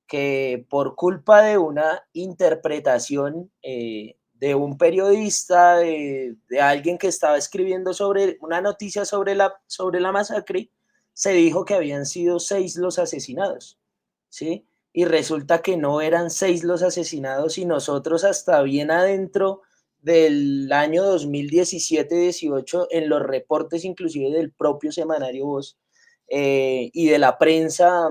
que por culpa de una interpretación de un periodista, de alguien que estaba escribiendo sobre una noticia sobre la masacre, se dijo que habían sido 6 los asesinados, ¿sí? Y resulta que no eran 6 los asesinados y nosotros hasta bien adentro del año 2017-18, en los reportes inclusive del propio semanario Voz y de la prensa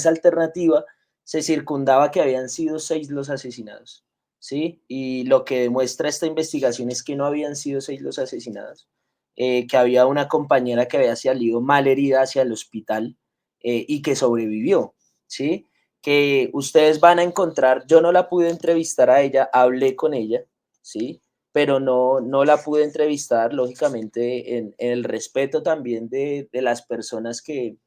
alternativa, se circundaba que habían sido 6 los asesinados, ¿sí? Y lo que demuestra esta investigación es que no habían sido 6 los asesinados, que había una compañera que había salido mal herida hacia el hospital y que sobrevivió, ¿sí? Que ustedes van a encontrar, yo no la pude entrevistar a ella, hablé con ella, ¿sí? Pero no la pude entrevistar, lógicamente, en el respeto también de las personas que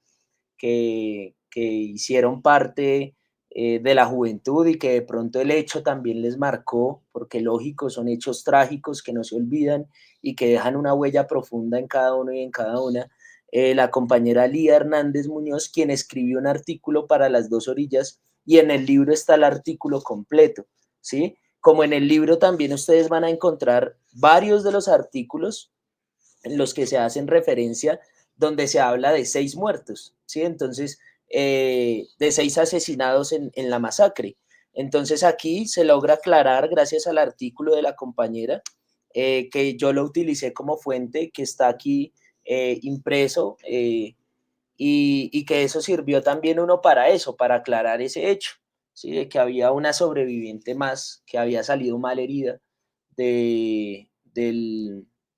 hicieron parte de la juventud y que de pronto el hecho también les marcó, porque lógico, son hechos trágicos que no se olvidan y que dejan una huella profunda en cada uno y en cada una. La compañera Lía Hernández Muñoz, quien escribió un artículo para Las Dos Orillas, y en el libro está el artículo completo, ¿sí? Como en el libro también ustedes van a encontrar varios de los artículos en los que se hacen referencia, donde se habla de 6 muertos, ¿sí? Entonces, de 6 asesinados en la masacre. Entonces aquí se logra aclarar, gracias al artículo de la compañera, que yo lo utilicé como fuente, que está aquí impreso, y que eso sirvió también uno para eso, para aclarar ese hecho, ¿sí? De que había una sobreviviente más que había salido mal herida del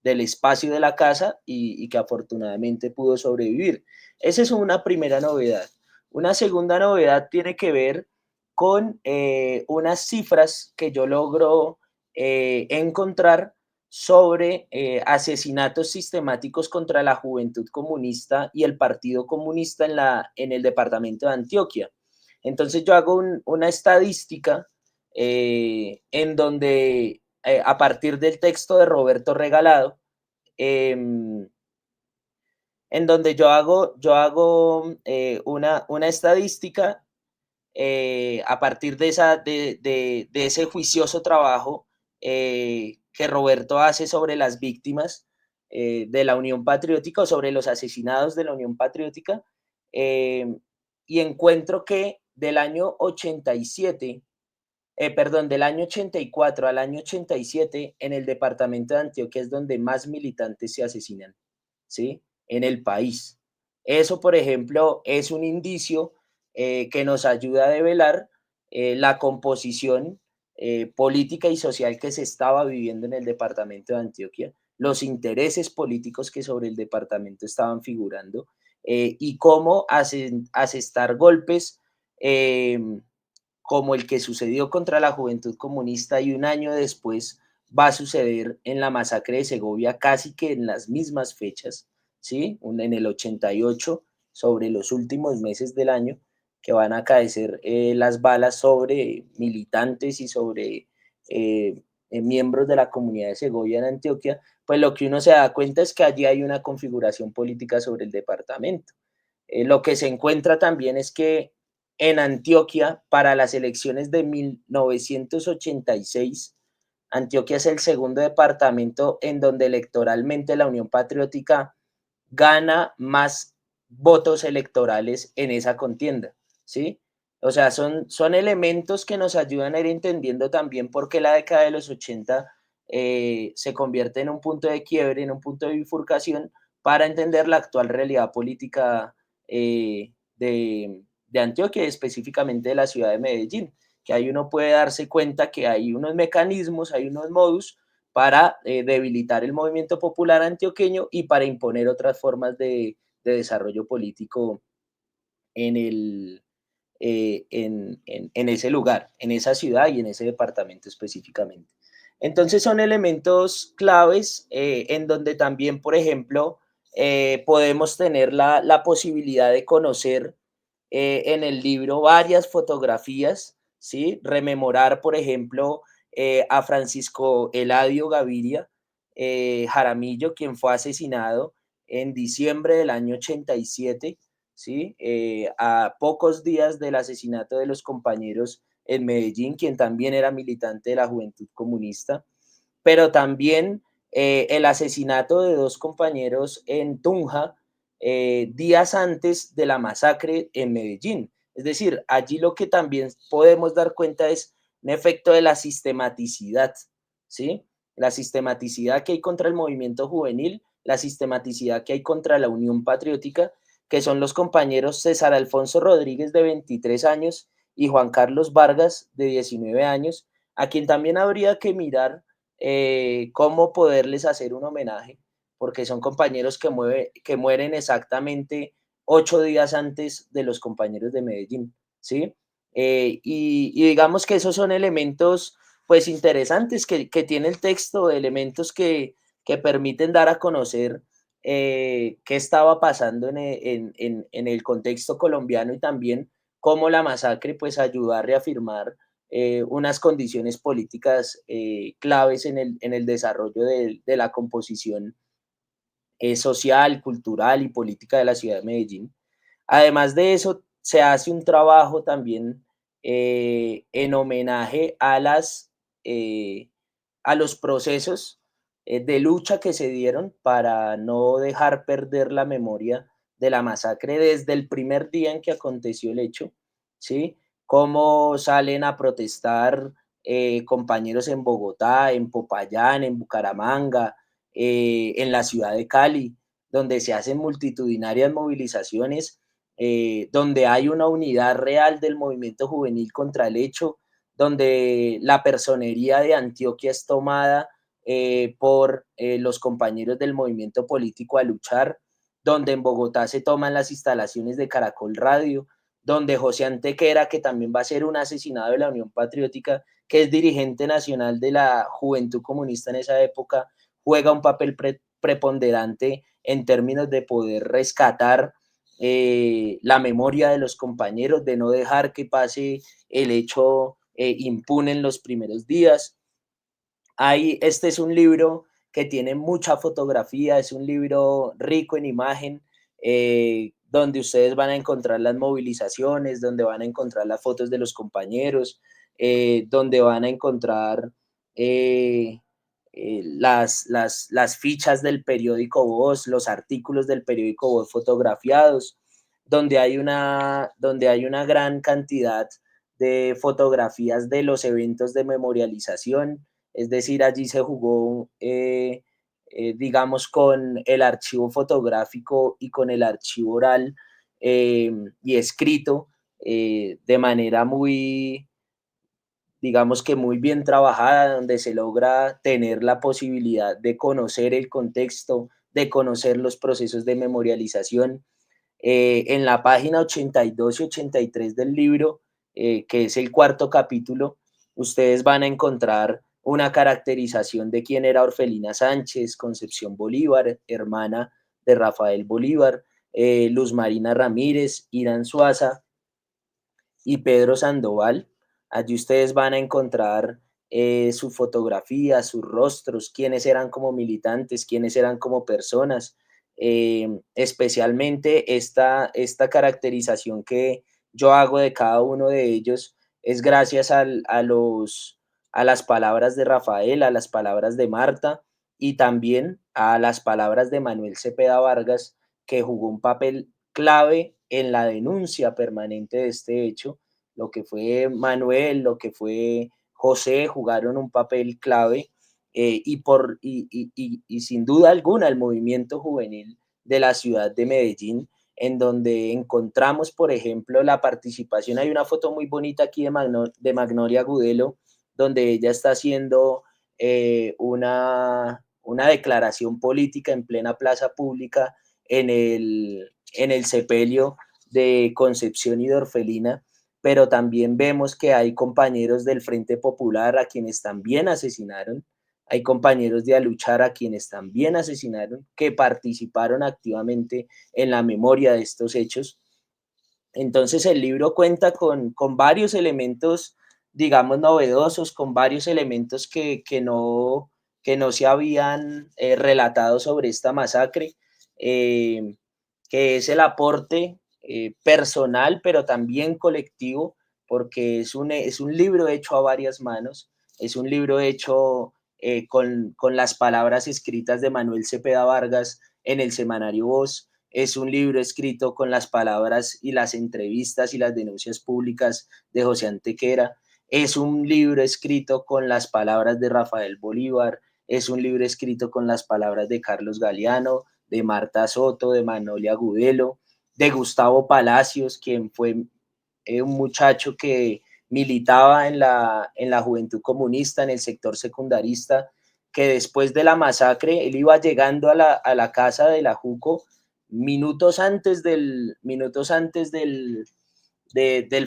espacio de la casa y que afortunadamente pudo sobrevivir. Esa es una primera novedad. Una segunda novedad tiene que ver con unas cifras que yo logro encontrar sobre asesinatos sistemáticos contra la Juventud Comunista y el Partido Comunista en el departamento de Antioquia. Entonces yo hago una estadística en donde a partir del texto de Roberto Regalado, en donde yo hago una estadística a partir de ese juicioso trabajo que Roberto hace sobre las víctimas de la Unión Patriótica o sobre los asesinados de la Unión Patriótica, y encuentro que del año 87, perdón, del año 84 al año 87, en el departamento de Antioquia es donde más militantes se asesinan, ¿sí? En el país. Eso, por ejemplo, es un indicio que nos ayuda a develar la composición política y social que se estaba viviendo en el departamento de Antioquia, los intereses políticos que sobre el departamento estaban figurando, y cómo asestar golpes como el que sucedió contra la Juventud Comunista y un año después va a suceder en la masacre de Segovia casi que en las mismas fechas, ¿sí? En el 88, sobre los últimos meses del año, que van a caer las balas sobre militantes y sobre miembros de la comunidad de Segovia en Antioquia, pues lo que uno se da cuenta es que allí hay una configuración política sobre el departamento. Lo que se encuentra también es que en Antioquia, para las elecciones de 1986, Antioquia es el segundo departamento en donde electoralmente la Unión Patriótica gana más votos electorales en esa contienda, ¿sí? O sea, son elementos que nos ayudan a ir entendiendo también por qué la década de los 80 se convierte en un punto de quiebre, en un punto de bifurcación, para entender la actual realidad política de Antioquia y específicamente de la ciudad de Medellín, que ahí uno puede darse cuenta que hay unos mecanismos, hay unos modus para debilitar el movimiento popular antioqueño y para imponer otras formas de desarrollo político en, el, en ese lugar, en esa ciudad y en ese departamento específicamente. Entonces son elementos claves en donde también, por ejemplo, podemos tener la posibilidad de conocer en el libro varias fotografías, ¿sí? Rememorar, por ejemplo, a Francisco Eladio Gaviria Jaramillo, quien fue asesinado en diciembre del año 87, ¿sí? A pocos días del asesinato de los compañeros en Medellín, quien también era militante de la Juventud Comunista, pero también el asesinato de dos compañeros en Tunja días antes de la masacre en Medellín. Es decir, allí lo que también podemos dar cuenta es un efecto de la sistematicidad, ¿sí? La sistematicidad que hay contra el movimiento juvenil, la sistematicidad que hay contra la Unión Patriótica, que son los compañeros César Alfonso Rodríguez, de 23 años, y Juan Carlos Vargas, de 19 años, a quien también habría que mirar cómo poderles hacer un homenaje, porque son compañeros que mueren exactamente 8 días antes de los compañeros de Medellín, ¿sí? Y digamos que esos son elementos pues interesantes que tiene el texto, elementos que permiten dar a conocer qué estaba pasando en el contexto colombiano y también cómo la masacre pues ayudó a reafirmar unas condiciones políticas claves en el desarrollo de la composición social, cultural y política de la ciudad de Medellín. Además de eso, se hace un trabajo también en homenaje a los procesos de lucha que se dieron para no dejar perder la memoria de la masacre desde el primer día en que aconteció el hecho, ¿sí? Cómo salen a protestar compañeros en Bogotá, en Popayán, en Bucaramanga, en la ciudad de Cali, donde se hacen multitudinarias movilizaciones, donde hay una unidad real del movimiento juvenil contra el hecho, donde la personería de Antioquia es tomada por los compañeros del movimiento político a luchar, donde en Bogotá se toman las instalaciones de Caracol Radio, donde José Antequera, que también va a ser un asesinado de la Unión Patriótica, que es dirigente nacional de la Juventud Comunista en esa época, juega un papel preponderante en términos de poder rescatar la memoria de los compañeros, de no dejar que pase el hecho impune en los primeros días. Este es un libro que tiene mucha fotografía, es un libro rico en imagen, donde ustedes van a encontrar las movilizaciones, donde van a encontrar las fotos de los compañeros, donde van a encontrar las fichas del periódico Voz, los artículos del periódico Voz fotografiados, donde hay una gran cantidad de fotografías de los eventos de memorialización. Es decir, allí se jugó, digamos, con el archivo fotográfico y con el archivo oral y escrito de manera muy, digamos que muy bien trabajada, donde se logra tener la posibilidad de conocer el contexto, de conocer los procesos de memorialización. En la página 82 y 83 del libro, que es el cuarto capítulo, ustedes van a encontrar una caracterización de quién era Orfelina Sánchez, Concepción Bolívar, hermana de Rafael Bolívar, Luz Marina Ramírez, Irán Suaza y Pedro Sandoval. Allí ustedes van a encontrar su fotografía, sus rostros, quiénes eran como militantes, quiénes eran como personas. Especialmente esta caracterización que yo hago de cada uno de ellos es gracias a las palabras de Rafael, a las palabras de Marta y también a las palabras de Manuel Cepeda Vargas, que jugó un papel clave en la denuncia permanente de este hecho. Lo que fue Manuel, lo que fue José, jugaron un papel clave y sin duda alguna el movimiento juvenil de la ciudad de Medellín, en donde encontramos, por ejemplo, la participación. Hay una foto muy bonita aquí de Magnolia Gudelo, donde ella está haciendo una declaración política en plena plaza pública en el sepelio de Concepción y de Orfelina, pero también vemos que hay compañeros del Frente Popular a quienes también asesinaron, hay compañeros de Aluchar a quienes también asesinaron, que participaron activamente en la memoria de estos hechos. Entonces el libro cuenta con varios elementos, digamos, novedosos, con varios elementos que no se habían relatado sobre esta masacre, que es el aporte personal, pero también colectivo, porque es un libro hecho a varias manos, es un libro hecho con las palabras escritas de Manuel Cepeda Vargas en el semanario Voz, es un libro escrito con las palabras y las entrevistas y las denuncias públicas de José Antequera, es un libro escrito con las palabras de Rafael Bolívar, es un libro escrito con las palabras de Carlos Galeano, de Marta Soto, de Magnolia Gudelo, de Gustavo Palacios, quien fue un muchacho que militaba en la Juventud Comunista, en el sector secundarista, que después de la masacre, él iba llegando a la casa de la Juco minutos antes del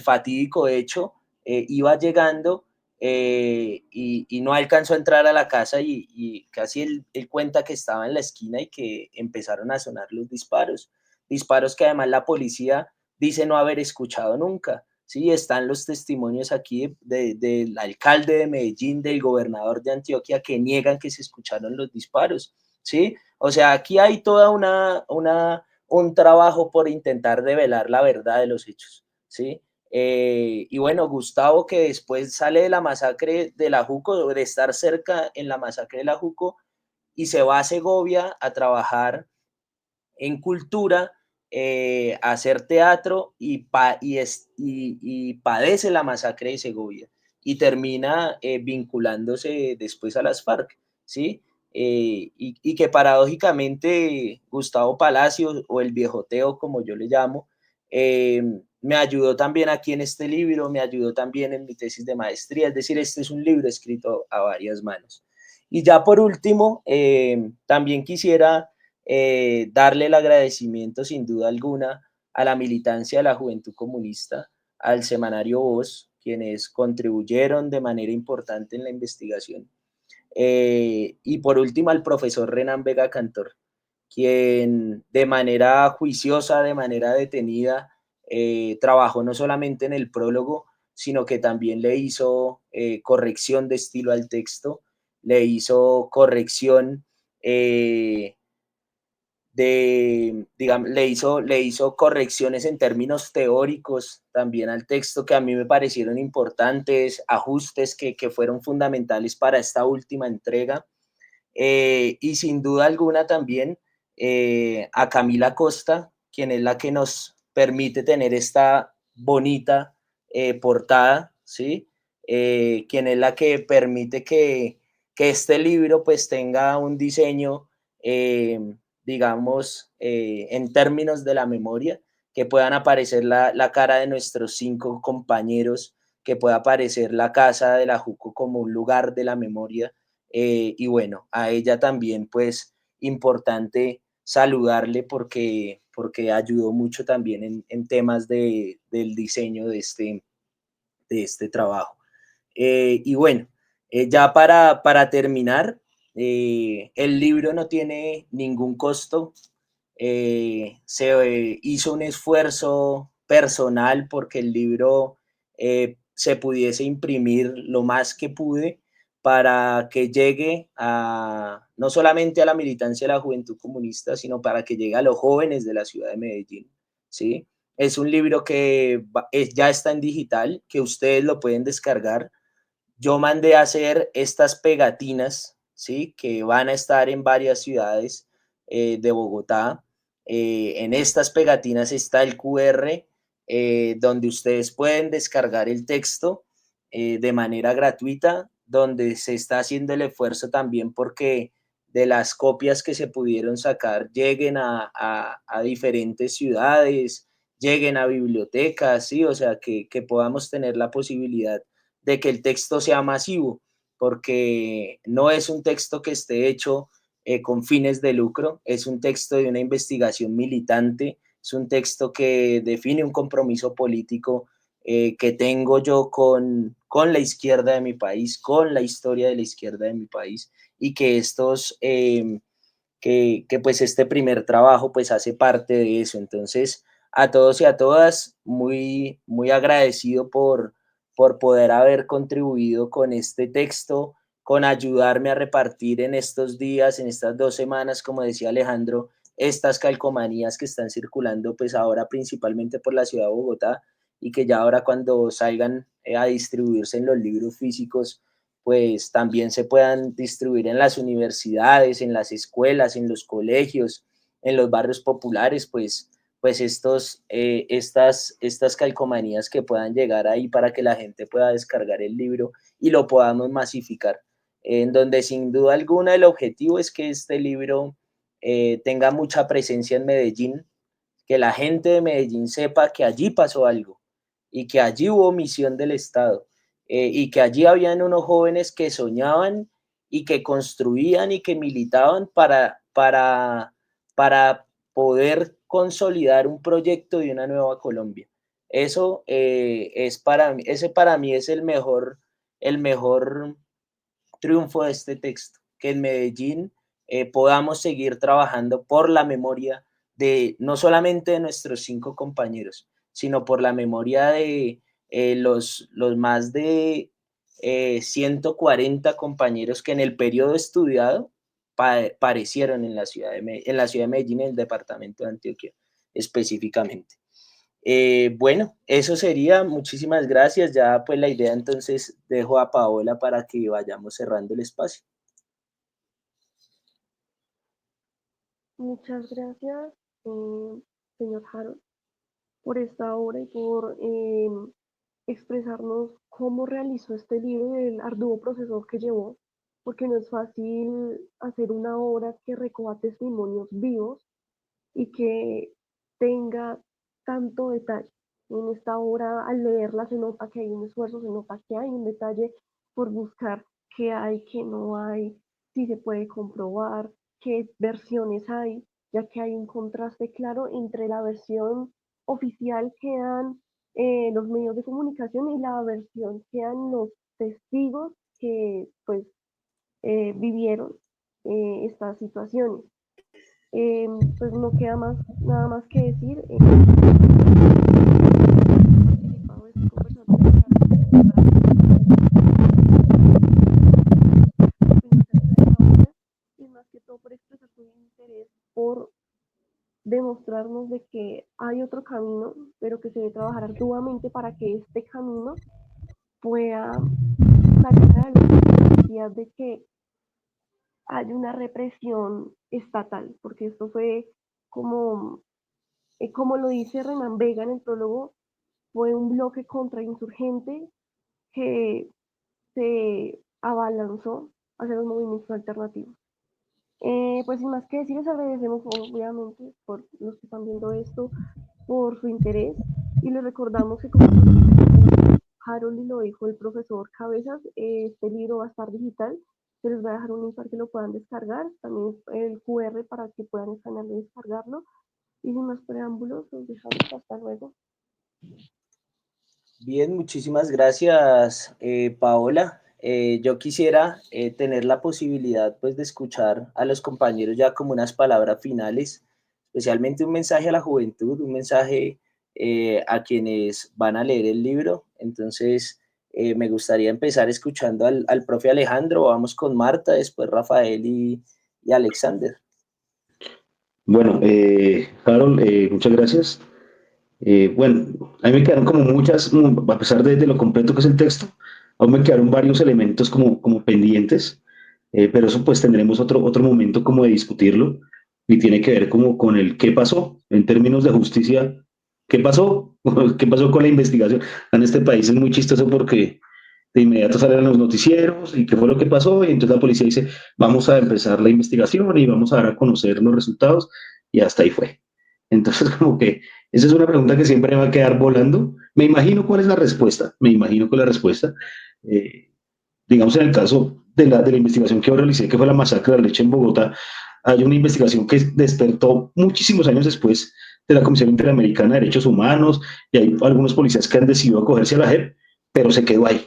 fatídico hecho, iba llegando y no alcanzó a entrar a la casa y casi él cuenta que estaba en la esquina y que empezaron a sonar los disparos, disparos que además la policía dice no haber escuchado nunca. Sí, están los testimonios aquí del alcalde de Medellín, del gobernador de Antioquia, que niegan que se escucharon los disparos, ¿sí? O sea, aquí hay toda un trabajo por intentar develar la verdad de los hechos, ¿sí? Y bueno, Gustavo, que después sale de la masacre de la Juco, de estar cerca en la masacre de la Juco, y se va a Segovia a trabajar en cultura, a hacer teatro y padece la masacre de Segovia y termina vinculándose después a las FARC, ¿sí? Y que paradójicamente Gustavo Palacios, o el Viejo Teo, como yo le llamo, me ayudó también aquí en este libro, me ayudó también en mi tesis de maestría, es decir, este es un libro escrito a varias manos. Y ya por último, también quisiera darle el agradecimiento sin duda alguna a la militancia de la Juventud Comunista, al semanario Voz, quienes contribuyeron de manera importante en la investigación. Y por último al profesor Renan Vega Cantor, quien de manera juiciosa, de manera detenida, trabajó no solamente en el prólogo, sino que también le hizo corrección de estilo al texto, le hizo corrección digamos, le hizo correcciones en términos teóricos también al texto que a mí me parecieron importantes, ajustes que fueron fundamentales para esta última entrega. Y sin duda alguna también a Camila Costa, quien es la que nos permite tener esta bonita portada, ¿sí? Quien es la que permite que este libro pues tenga un diseño, digamos, en términos de la memoria, que puedan aparecer la cara de nuestros 5 compañeros, que pueda aparecer la casa de la Juco como un lugar de la memoria. Y bueno, a ella también pues importante saludarle porque ayudó mucho también en temas del diseño de este trabajo. Y bueno, ya para terminar, el libro no tiene ningún costo. Se hizo un esfuerzo personal porque el libro se pudiese imprimir lo más que pude para que llegue no solamente a la militancia de la Juventud Comunista, sino para que llegue a los jóvenes de la ciudad de Medellín, ¿sí? Es un libro que ya está en digital, que ustedes lo pueden descargar. Yo mandé a hacer estas pegatinas, ¿sí? Que van a estar en varias ciudades de Bogotá. En estas pegatinas está el QR, donde ustedes pueden descargar el texto de manera gratuita, donde se está haciendo el esfuerzo también porque de las copias que se pudieron sacar lleguen a diferentes ciudades, lleguen a bibliotecas, ¿sí? O sea, que podamos tener la posibilidad de que el texto sea masivo, porque no es un texto que esté hecho con fines de lucro, es un texto de una investigación militante, es un texto que define un compromiso político que tengo yo con la izquierda de mi país, con la historia de la izquierda de mi país, y que que pues este primer trabajo pues hace parte de eso. Entonces, a todos y a todas, muy, muy agradecido por poder haber contribuido con este texto, con ayudarme a repartir en estos días, en estas 2 semanas, como decía Alejandro, estas calcomanías que están circulando pues ahora principalmente por la ciudad de Bogotá y que ya ahora cuando salgan a distribuirse en los libros físicos, pues también se puedan distribuir en las universidades, en las escuelas, en los colegios, en los barrios populares, pues estas calcomanías que puedan llegar ahí para que la gente pueda descargar el libro y lo podamos masificar. En donde sin duda alguna el objetivo es que este libro tenga mucha presencia en Medellín, que la gente de Medellín sepa que allí pasó algo y que allí hubo misión del Estado y que allí habían unos jóvenes que soñaban y que construían y que militaban para poder consolidar un proyecto de una nueva Colombia. Eso ese para mí es el mejor triunfo de este texto, que en Medellín podamos seguir trabajando por la memoria de no solamente de nuestros 5 compañeros, sino por la memoria de los más de 140 compañeros que en el periodo estudiado parecieron en la ciudad de Medellín, en el departamento de Antioquia específicamente. Bueno, eso sería. Muchísimas gracias. Ya pues la idea entonces dejo a Paola para que vayamos cerrando el espacio. Muchas gracias, señor Harold, por esta obra y por expresarnos cómo realizó este libro y el arduo proceso que llevó, porque no es fácil hacer una obra que recoja testimonios vivos y que tenga tanto detalle. En esta obra, al leerla, se nota que hay un esfuerzo, se nota que hay un detalle por buscar qué hay, qué no hay, si se puede comprobar, qué versiones hay, ya que hay un contraste claro entre la versión oficial que dan los medios de comunicación y la versión que dan los testigos que pues vivieron estas situaciones. Pues no queda más, nada más que decir. Participado de este conversatorio y más que todo por expresar su interés por demostrarnos de que hay otro camino, pero que se debe trabajar arduamente para que este camino pueda salir adelante la necesidad de que haya una represión estatal, porque esto fue como, como lo dice Renan Vega en el prólogo, fue un bloque contrainsurgente que se abalanzó hacia los movimientos alternativos. Pues sin más que decir, les agradecemos obviamente por los que están viendo esto, por su interés y les recordamos que como Harold y lo dijo el profesor Cabezas, este libro va a estar digital, se les va a dejar un link para que lo puedan descargar, también el QR para que puedan escanearlo y descargarlo. Y sin más preámbulos, los dejamos hasta luego. Bien, muchísimas gracias, Paola. Yo quisiera tener la posibilidad pues, de escuchar a los compañeros ya como unas palabras finales, especialmente un mensaje a la juventud, un mensaje a quienes van a leer el libro. Entonces, me gustaría empezar escuchando al profe Alejandro. Vamos con Marta, después Rafael y Alexander. Bueno, Harold, muchas gracias. Bueno, a mí me quedaron como muchas, a pesar de lo completo que es el texto, aún me quedaron varios elementos como pendientes, pero eso pues tendremos otro momento como de discutirlo y tiene que ver como con el qué pasó en términos de justicia, qué pasó, qué pasó con la investigación. En este país es muy chistoso porque de inmediato salen los noticieros y qué fue lo que pasó y entonces la policía dice, vamos a empezar la investigación y vamos a dar a conocer los resultados y hasta ahí fue. Entonces como que esa es una pregunta que siempre va a quedar volando. Me imagino cuál es la respuesta, me imagino cuál es la respuesta. Eh, digamos en el caso de la investigación que yo realicé, que fue la masacre de la leche en Bogotá, hay una investigación que despertó muchísimos años después de la Comisión Interamericana de Derechos Humanos y hay algunos policías que han decidido acogerse a la JEP, pero se quedó ahí.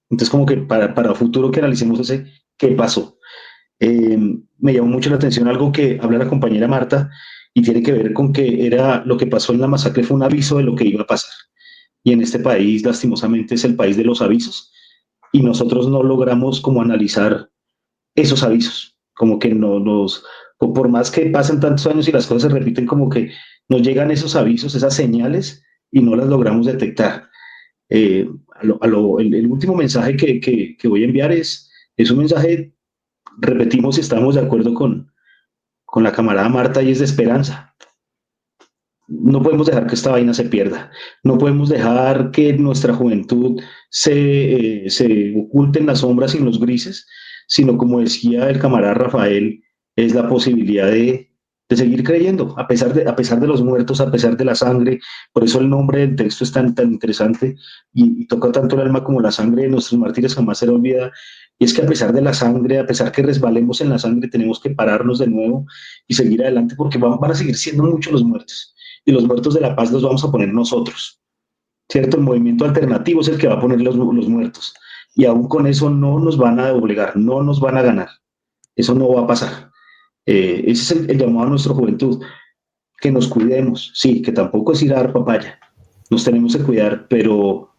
Entonces, como que para futuro que analicemos ese qué pasó. Me llamó mucho la atención algo que habla la compañera Marta y tiene que ver con que era lo que pasó en la masacre fue un aviso de lo que iba a pasar. Y en este país, lastimosamente, es el país de los avisos y nosotros no logramos como analizar esos avisos, como que no nos, por más que pasen tantos años y las cosas se repiten, como que nos llegan esos avisos, esas señales y no las logramos detectar. El último mensaje que voy a enviar es un mensaje, repetimos si estamos de acuerdo con la camarada Marta y es de esperanza. No podemos dejar que esta vaina se pierda. No podemos dejar que nuestra juventud se oculte en las sombras y en los grises, sino como decía el camarada Rafael, es la posibilidad de seguir creyendo, a pesar de los muertos, a pesar de la sangre. Por eso el nombre del texto es tan interesante y toca tanto el alma como la sangre de nuestros mártires jamás será olvidada. Y es que a pesar de la sangre, a pesar que resbalemos en la sangre, tenemos que pararnos de nuevo y seguir adelante porque van a seguir siendo muchos los muertos y los muertos de la paz los vamos a poner nosotros, ¿cierto? El movimiento alternativo es el que va a poner los muertos y aún con eso no nos van a doblegar, no nos van a ganar, eso no va a pasar. Ese es el llamado a nuestra juventud, que nos cuidemos, sí, que tampoco es ir a dar papaya, nos tenemos que cuidar, pero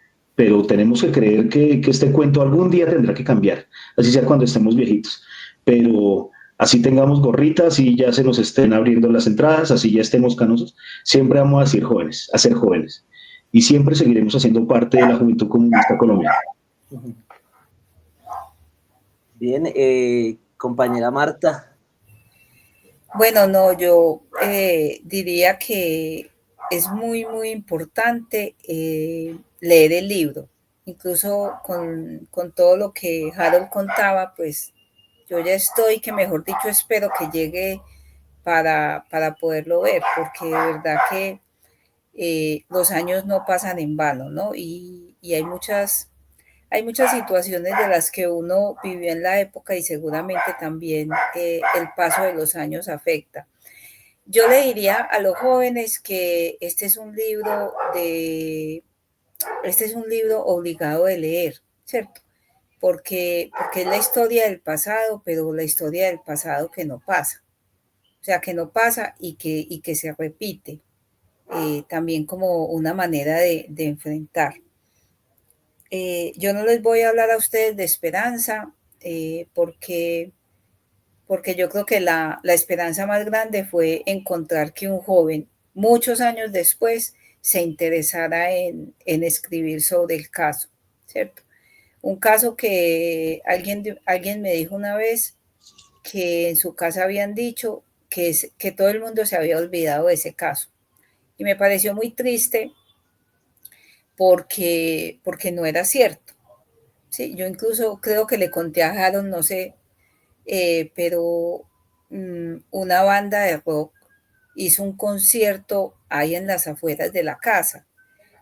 tenemos que creer que este cuento algún día tendrá que cambiar, así sea cuando estemos viejitos, pero así tengamos gorritas y ya se nos estén abriendo las entradas, así ya estemos canosos, siempre vamos a ser jóvenes, y siempre seguiremos haciendo parte de la juventud comunista colombiana. Bien, compañera Marta. Bueno, no, yo diría que es muy, muy importante leer el libro. Incluso con todo lo que Harold contaba, pues yo ya estoy, que mejor dicho, espero que llegue para poderlo ver, porque de verdad que los años no pasan en vano, ¿no? Y hay muchas situaciones de las que uno vivió en la época y seguramente también el paso de los años afecta. Yo le diría a los jóvenes que este es un libro obligado de leer, ¿cierto? Porque es la historia del pasado, pero la historia del pasado que no pasa. O sea, que no pasa y que se repite, también como una manera de enfrentar. Yo no les voy a hablar a ustedes de esperanza, porque yo creo que la esperanza más grande fue encontrar que un joven, muchos años después, se interesara en escribir sobre el caso, ¿cierto? Un caso que alguien me dijo una vez que en su casa habían dicho que todo el mundo se había olvidado de ese caso. Y me pareció muy triste porque no era cierto. Sí, yo incluso creo que le conté a Harold, no sé, pero una banda de rock hizo un concierto ahí en las afueras de la casa,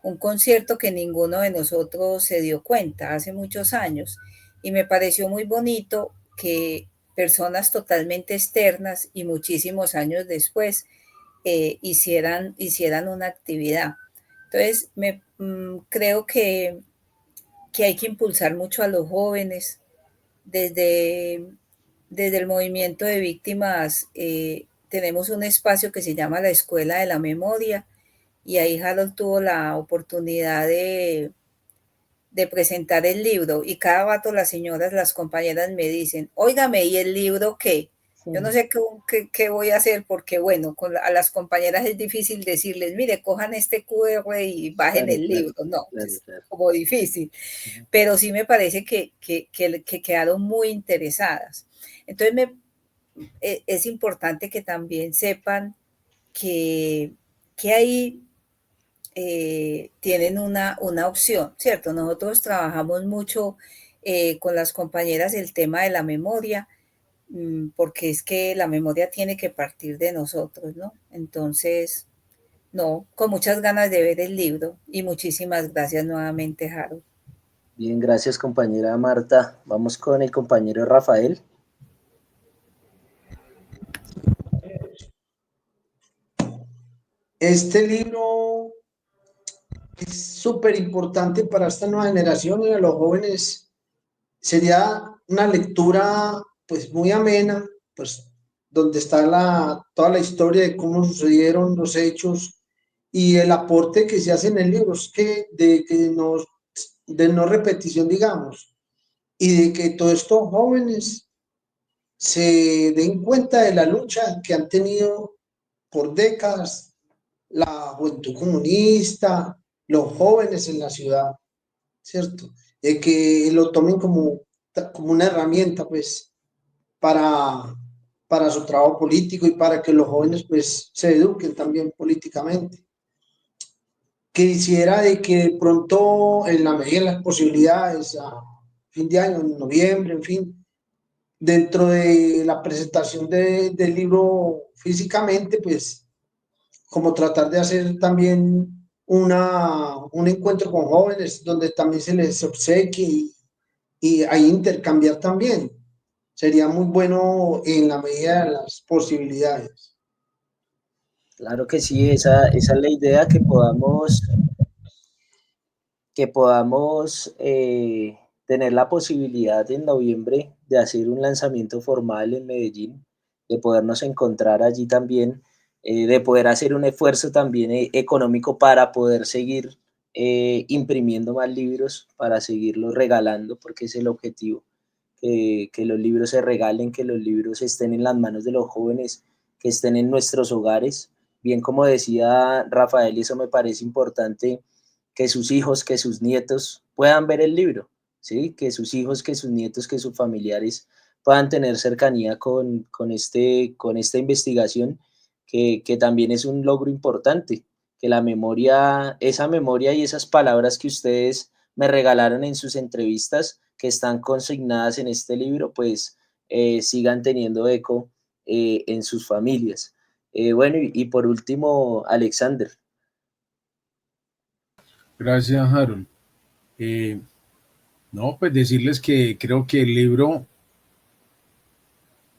un concierto que ninguno de nosotros se dio cuenta hace muchos años y me pareció muy bonito que personas totalmente externas y muchísimos años después hicieran una actividad. Entonces, creo que hay que impulsar mucho a los jóvenes desde, desde el movimiento de víctimas. Tenemos un espacio que se llama la Escuela de la Memoria y ahí Harold tuvo la oportunidad de presentar el libro y cada rato las señoras, las compañeras me dicen, óigame, ¿y el libro qué? Sí. Yo no sé qué voy a hacer porque, bueno, a las compañeras es difícil decirles, mire, cojan este QR y bajen el libro. No, es como difícil. Pero sí me parece que quedaron muy interesadas. Entonces, es importante que también sepan que ahí tienen una opción, ¿cierto? Nosotros trabajamos mucho con las compañeras el tema de la memoria, porque es que la memoria tiene que partir de nosotros, ¿no? Entonces, no, con muchas ganas de ver el libro y muchísimas gracias nuevamente, Harold. Bien, gracias compañera Marta. Vamos con el compañero Rafael. Este libro es súper importante para esta nueva generación y a los jóvenes. Sería una lectura pues muy amena, pues donde está toda la historia de cómo sucedieron los hechos y el aporte que se hace en el libro, es que de no repetición, digamos, y de que todos estos jóvenes se den cuenta de la lucha que han tenido por décadas la juventud comunista, los jóvenes en la ciudad, ¿cierto? De que lo tomen como una herramienta, pues, para, para su trabajo político y para que los jóvenes, pues, se eduquen también políticamente. Quisiera de que de pronto, en la medida de las posibilidades, a fin de año, en noviembre, en fin, dentro de la presentación del libro físicamente, pues, como tratar de hacer también un encuentro con jóvenes donde también se les obsequie y ahí intercambiar también. Sería muy bueno en la medida de las posibilidades. Claro que sí, esa es la idea, que podamos tener la posibilidad en noviembre de hacer un lanzamiento formal en Medellín, de podernos encontrar allí también, de poder hacer un esfuerzo también económico para poder seguir imprimiendo más libros, para seguirlos regalando, porque es el objetivo, que los libros se regalen, que los libros estén en las manos de los jóvenes, que estén en nuestros hogares. Bien, como decía Rafael, y eso me parece importante, que sus hijos, que sus nietos puedan ver el libro, ¿sí? Que sus hijos, que sus nietos, que sus familiares puedan tener cercanía con esta investigación, que también es un logro importante, que la memoria, esa memoria y esas palabras que ustedes me regalaron en sus entrevistas, que están consignadas en este libro, pues sigan teniendo eco en sus familias. Bueno, y por último, Alexander. Gracias, Harold. No, pues decirles que creo que el libro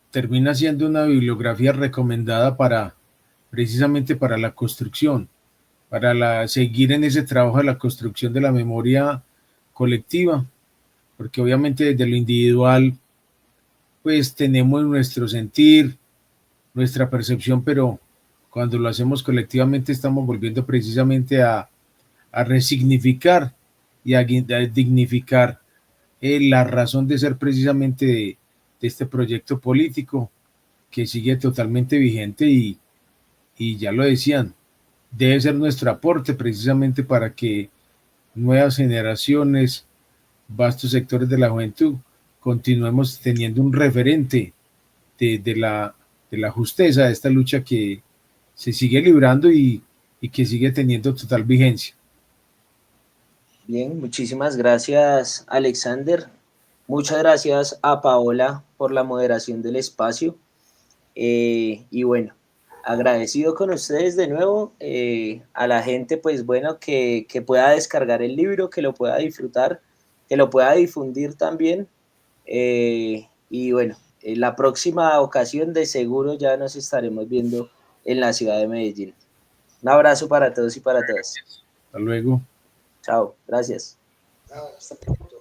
termina siendo una bibliografía recomendada precisamente para la construcción, seguir en ese trabajo de la construcción de la memoria colectiva, porque obviamente desde lo individual, pues tenemos nuestro sentir, nuestra percepción, pero cuando lo hacemos colectivamente estamos volviendo precisamente a resignificar y a dignificar la razón de ser precisamente de este proyecto político que sigue totalmente vigente y ya lo decían, debe ser nuestro aporte precisamente para que nuevas generaciones, vastos sectores de la juventud, continuemos teniendo un referente de la justeza de esta lucha que se sigue librando y que sigue teniendo total vigencia. Bien, muchísimas gracias, Alexander. Muchas gracias a Paola por la moderación del espacio. Y bueno, agradecido con ustedes de nuevo, a la gente, pues bueno, que pueda descargar el libro, que lo pueda disfrutar, que lo pueda difundir también. Y bueno, en la próxima ocasión de seguro ya nos estaremos viendo en la ciudad de Medellín. Un abrazo para todos y para todas. Hasta luego. Chao, gracias. Hasta pronto.